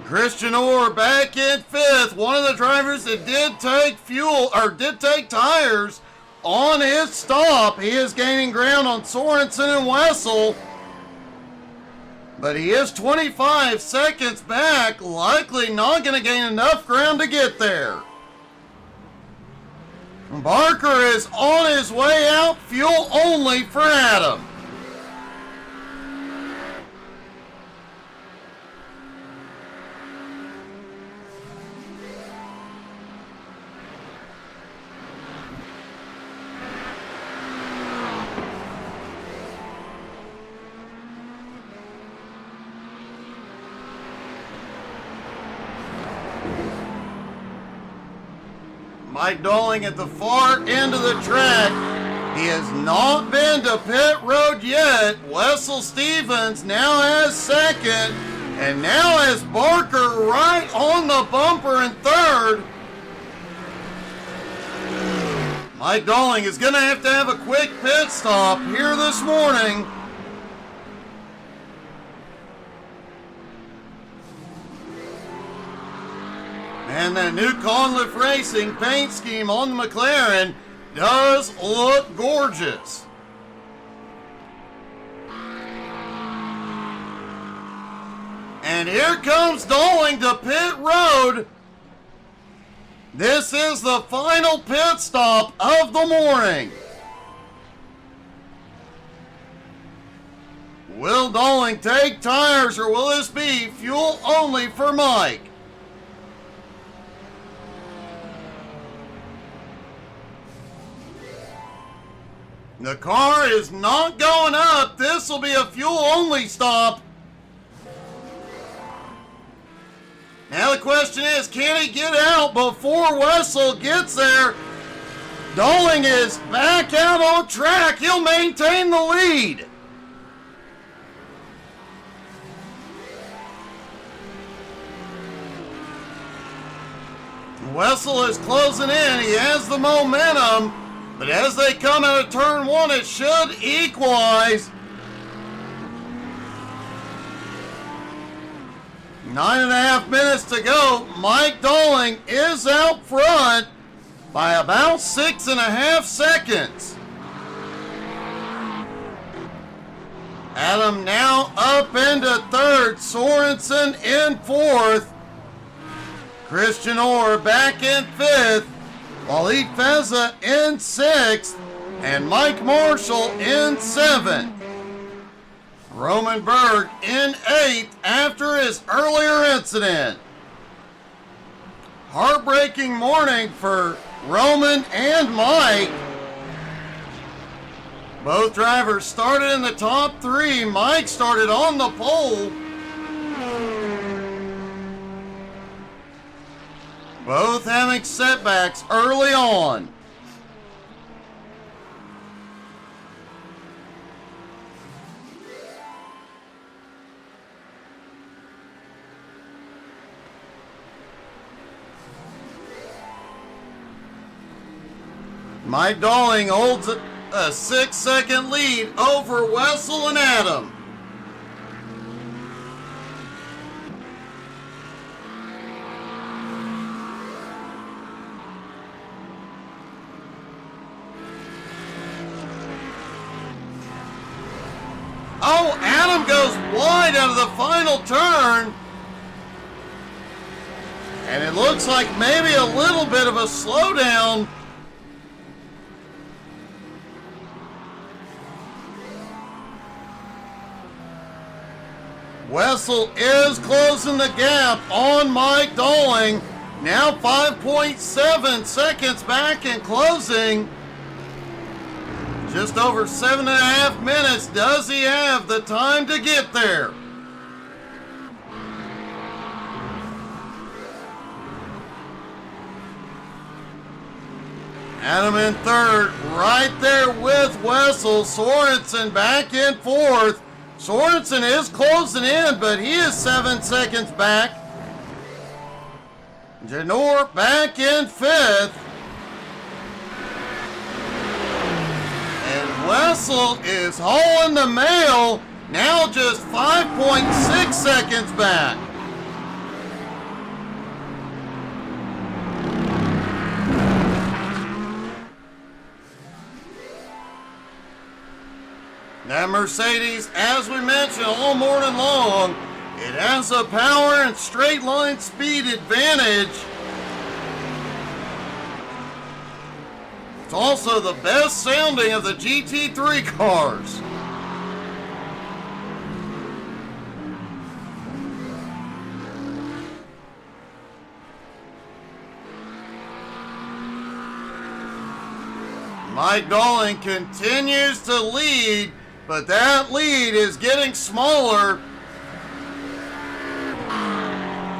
Speaker 1: Christian Orr back in fifth. One of the drivers that did take fuel, or did take tires on his stop. He is gaining ground on Sorensen and Wessel. But he is 25 seconds back, likely not going to gain enough ground to get there. Barker is on his way out, fuel only for Adam. Mike Dowling at the far end of the track. He has not been to pit road yet. Wessel Stevens now has second. And now has Barker right on the bumper in third. Mike Dowling is going to have a quick pit stop here this morning. And the new Conliff Racing paint scheme on the McLaren does look gorgeous. And here comes Dowling to pit road. This is the final pit stop of the morning. Will Dowling take tires, or will this be fuel only for Mike? The car is not going up. This will be a fuel-only stop. Now the question is, can he get out before Wessel gets there? Dowling is back out on track. He'll maintain the lead. Wessel is closing in. He has the momentum. But as they come out of turn one, it should equalize. 9.5 minutes to go. Mike Dowling is out front by about 6.5 seconds. Adam now up into third. Sorensen in fourth. Christian Orr back in fifth. Waleed Feza in sixth, and Mike Marshall in seventh. Roman Berg in eighth after his earlier incident. Heartbreaking morning for Roman and Mike. Both drivers started in the top three. Mike started on the pole. Both having setbacks early on. Mike Dowling holds a 6-second lead over Wessel and Adam. Oh, Adam goes wide out of the final turn. And it looks like maybe a little bit of a slowdown. Wessel is closing the gap on Mike Dolling. Now 5.7 seconds back and closing. Just over 7.5 minutes. Does he have the time to get there? Adam in third, right there with Wessel. Sorensen back in fourth. Sorensen is closing in, but he is 7 seconds back. Janor back in fifth. And Wessel is hauling the mail, now just 5.6 seconds back. That Mercedes, as we mentioned all morning long, it has a power and straight line speed advantage. It's also the best sounding of the GT3 cars. Mike Dolling continues to lead, but that lead is getting smaller.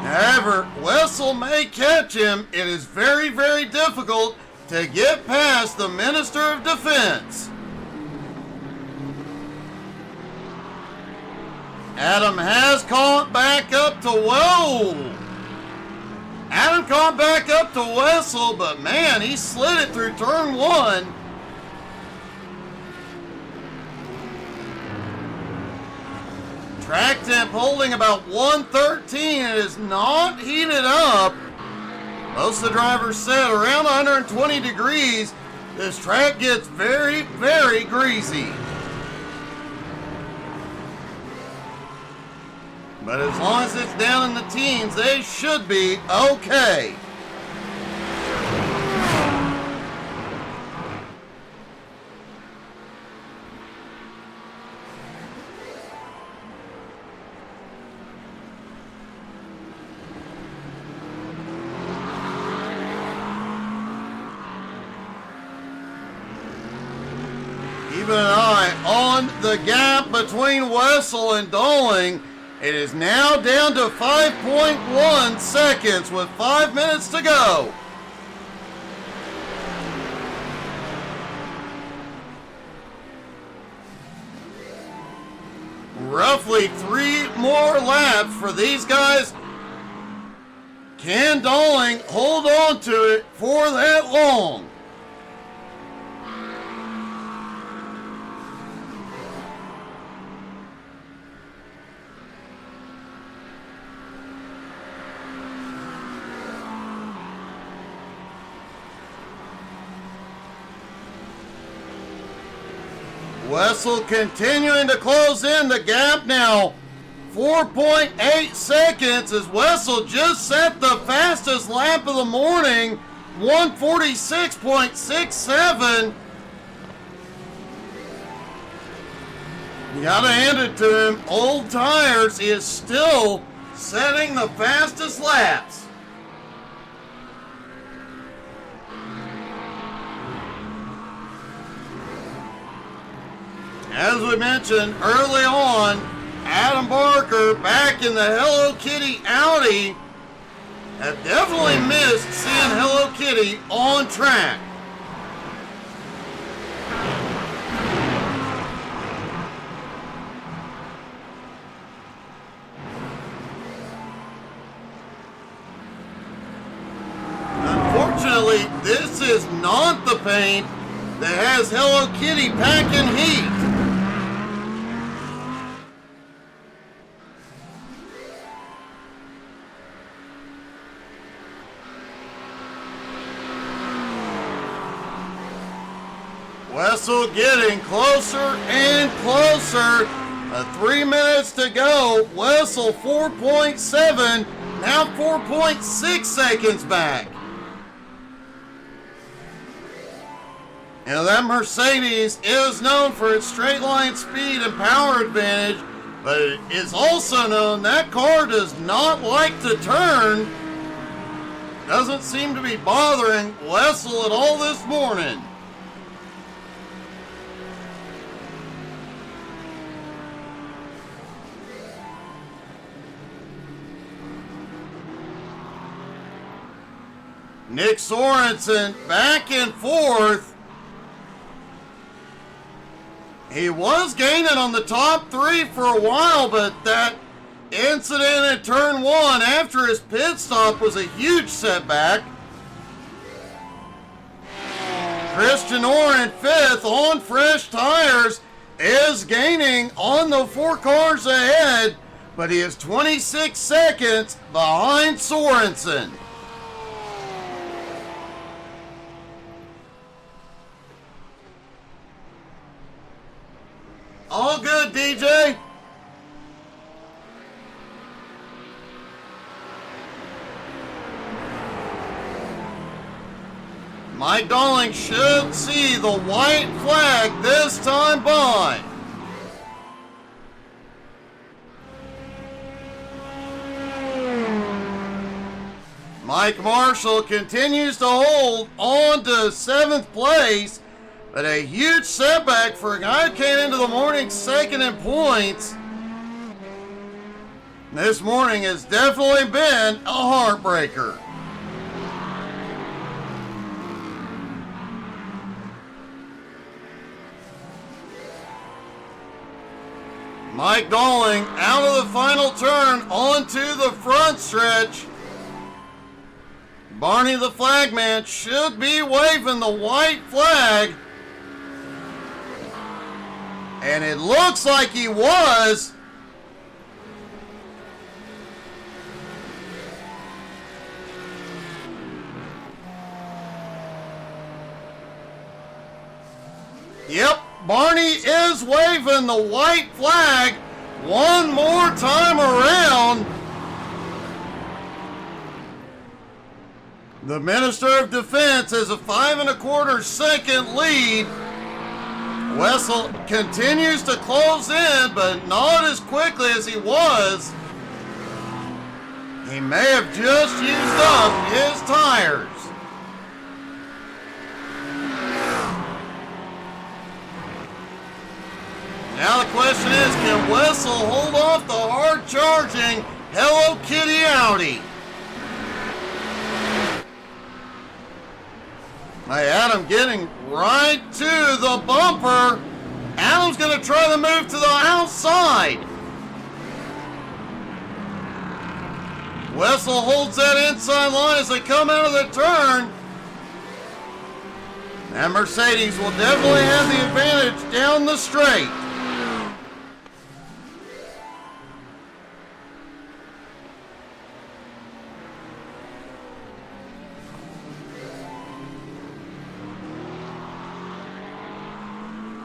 Speaker 1: However, Wessel may catch him. It is very, very difficult to get past the Minister of Defense. Adam has caught back up to Adam caught back up to Wessel, but man, he slid it through turn one. Track temp holding about 113. It is not heated up. Most of the drivers said around 120 degrees. This track gets very, very greasy. But as long as it's down in the teens, they should be okay. Keeping an eye on the gap between Wessel and Dolling. It is now down to 5.1 seconds with 5 minutes to go. Roughly 3 more laps for these guys. Can Dolling hold on to it for that long? Wessel continuing to close in the gap now. 4.8 seconds as Wessel just set the fastest lap of the morning. 146.67. You gotta hand it to him. Old tires, he is still setting the fastest laps. As we mentioned early on, Adam Barker back in the Hello Kitty Audi. Have definitely missed seeing Hello Kitty on track. Unfortunately, this is not the paint that has Hello Kitty packing heat. Wessel getting closer and closer. 3 minutes to go. Wessel 4.7, now 4.6 seconds back. Now that Mercedes is known for its straight line speed and power advantage. But it is also known that car does not like to turn. Doesn't seem to be bothering Wessel at all this morning. Nick Sorensen back and forth. He was gaining on the top three for a while, but that incident at turn one after his pit stop was a huge setback. Christian Orr in fifth on fresh tires is gaining on the 4 cars ahead, but he is 26 seconds behind Sorensen. All good, DJ. Mike Dolling should see the white flag this time by. Mike Marshall continues to hold on to 7th place, but a huge setback for a guy who came into the morning second in points. This morning has definitely been a heartbreaker. Mike Dolling out of the final turn onto the front stretch. Barney the flagman should be waving the white flag. And it looks like he was. Yep, Barney is waving the white flag one more time around. The Minister of Defense has a 5 1/4 second lead. Wessel continues to close in, but not as quickly as he was. He may have just used up his tires. Now the question is, can Wessel hold off the hard-charging Hello Kitty Audi? Hey, Adam getting right to the bumper. Adam's going to try to move to the outside. Wessel holds that inside line as they come out of the turn. And Mercedes will definitely have the advantage down the straight.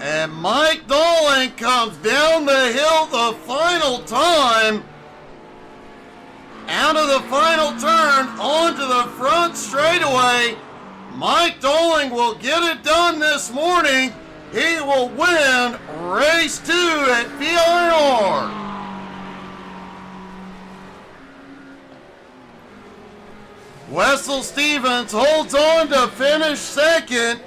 Speaker 1: And Mike Dolling comes down the hill the final time. Out of the final turn onto the front straightaway. Mike Dolling will get it done this morning. He will win race 2 at VIR. Wessel Stevens holds on to finish second.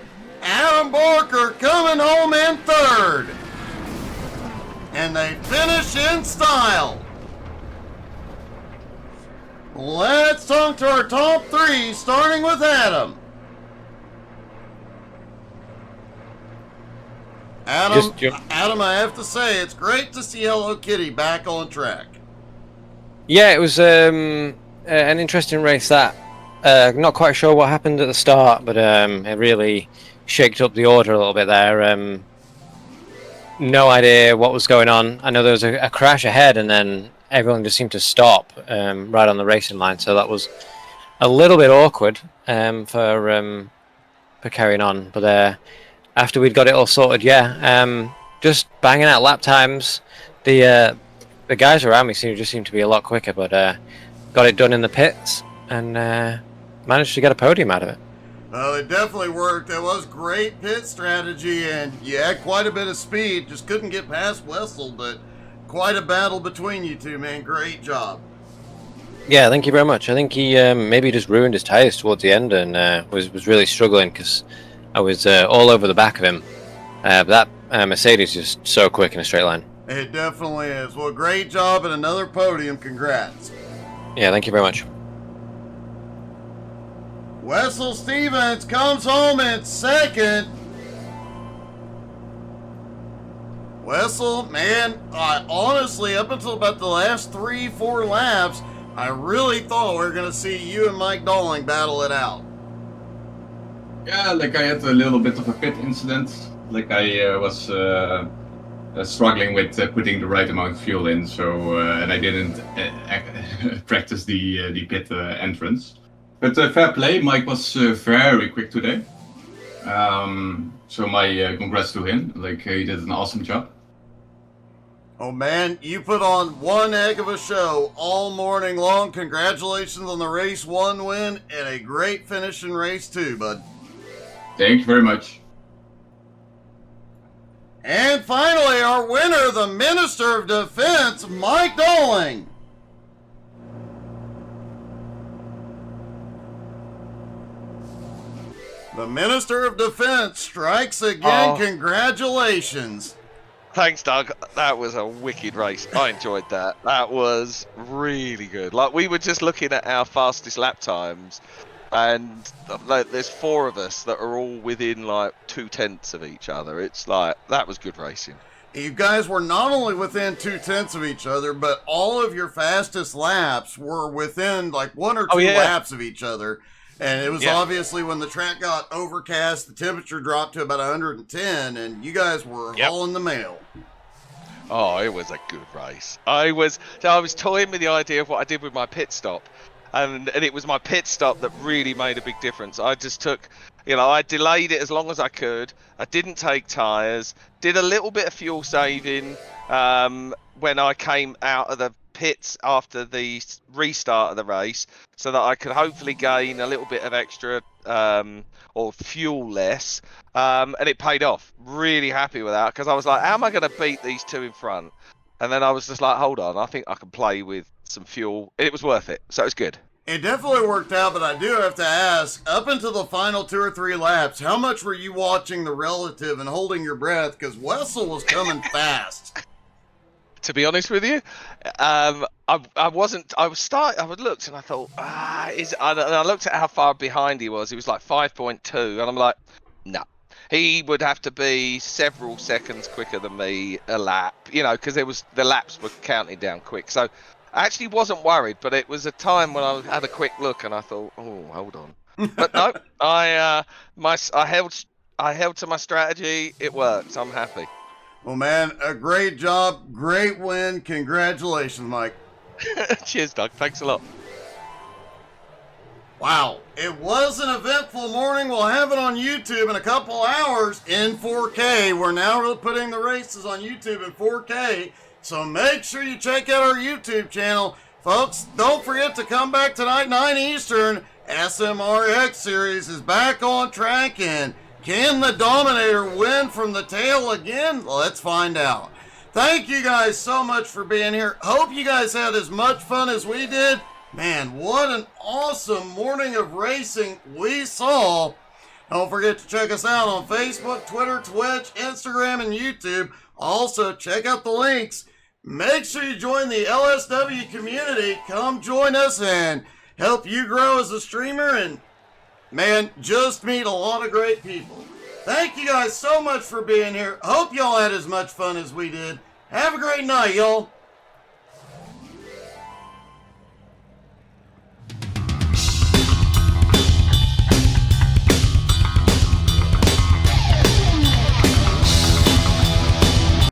Speaker 1: Adam Barker coming home in third. And they finish in style. Let's talk to our top 3, starting with Adam. Adam, I have to say, it's great to see Hello Kitty back on track.
Speaker 5: Yeah, it was an interesting race that. Not quite sure what happened at the start, but it really shaked up the order a little bit there. No idea what was going on. I know there was a crash ahead, and then everyone just seemed to stop right on the racing line. So that was a little bit awkward for carrying on. But after we'd got it all sorted, just banging out lap times. The guys around me seemed to be a lot quicker, but got it done in the pits and managed to get a podium out of it.
Speaker 1: Well, it definitely worked. It was great pit strategy, and you had quite a bit of speed. Just couldn't get past Wessel, but quite a battle between you two, man. Great job.
Speaker 5: Yeah, thank you very much. I think he maybe just ruined his tires towards the end and was really struggling because I was all over the back of him. But that Mercedes is just so quick in a straight line.
Speaker 1: It definitely is. Well, great job and another podium. Congrats.
Speaker 5: Yeah, thank you very much.
Speaker 1: Wessel Stevens comes home in second. Wessel, man, I honestly, up until about the last 3-4 laps, I really thought we were going to see you and Mike Dolling battle it out.
Speaker 3: Yeah, like I had a little bit of a pit incident. Like I was struggling with putting the right amount of fuel in, so and I didn't practice the pit entrance. But fair play, Mike was very quick today. So my congrats to him. Like he did an awesome job.
Speaker 1: Oh man, you put on one heck of a show all morning long. Congratulations on the race 1 win and a great finish in race 2, bud.
Speaker 3: Thank you very much.
Speaker 1: And finally, our winner, the Minister of Defense, Mike Dolling. The Minister of Defense strikes again.
Speaker 2: Oh.
Speaker 1: Congratulations.
Speaker 2: Thanks, Doug. That was a wicked race. I enjoyed that. That was really good. Like, we were just looking at our fastest lap times, and like, there's 4 of us that are all within like 2/10 of each other. It's like, that was good racing.
Speaker 1: You guys were not only within 2/10 of each other, but all of your fastest laps were within like 1 or 2 laps of each other. And it was obviously when the track got overcast, the temperature dropped to about 110, and you guys were hauling the mail.
Speaker 2: Oh, it was a good race. I was toying with the idea of what I did with my pit stop, and it was my pit stop that really made a big difference. I just took, I delayed it as long as I could. I didn't take tyres, did a little bit of fuel saving when I came out of the pits after the restart of the race, so that I could hopefully gain a little bit of extra or fuel less, and it paid off. Really happy with that, because I was like, how am I going to beat these 2 in front? And then I was just like, hold on, I think I can play with some fuel. It was worth it, so it was good.
Speaker 1: It definitely worked out, but I do have to ask, up until the final 2 or 3 laps, how much were you watching the relative and holding your breath? Because Wessel was coming fast.
Speaker 2: To be honest with you, I wasn't. I looked and I thought, and I looked at how far behind he was. He was like 5.2, and I'm like, no, he would have to be several seconds quicker than me a lap, because the laps were counting down quick. So I actually wasn't worried, but it was a time when I had a quick look and I thought, oh, hold on. But no, I held to my strategy. It worked. I'm happy.
Speaker 1: Well, man, a great job, great win. Congratulations, Mike.
Speaker 2: Cheers, Doug. Thanks a lot.
Speaker 1: Wow, it was an eventful morning. We'll have it on YouTube in a couple hours in 4K. We're now putting the races on YouTube in 4K, so make sure you check out our YouTube channel. Folks, don't forget to come back tonight, 9 Eastern. SMRX Series is back on track, and can the Dominator win from the tail again? Let's find out. Thank you guys so much for being here. Hope you guys had as much fun as we did. Man, what an awesome morning of racing we saw. Don't forget to check us out on Facebook, Twitter, Twitch, Instagram, and YouTube. Also, check out the links. Make sure you join the LSW community. Come join us and help you grow as a streamer, and man, just meet a lot of great people. Thank you guys so much for being here. Hope y'all had as much fun as we did. Have a great night, y'all.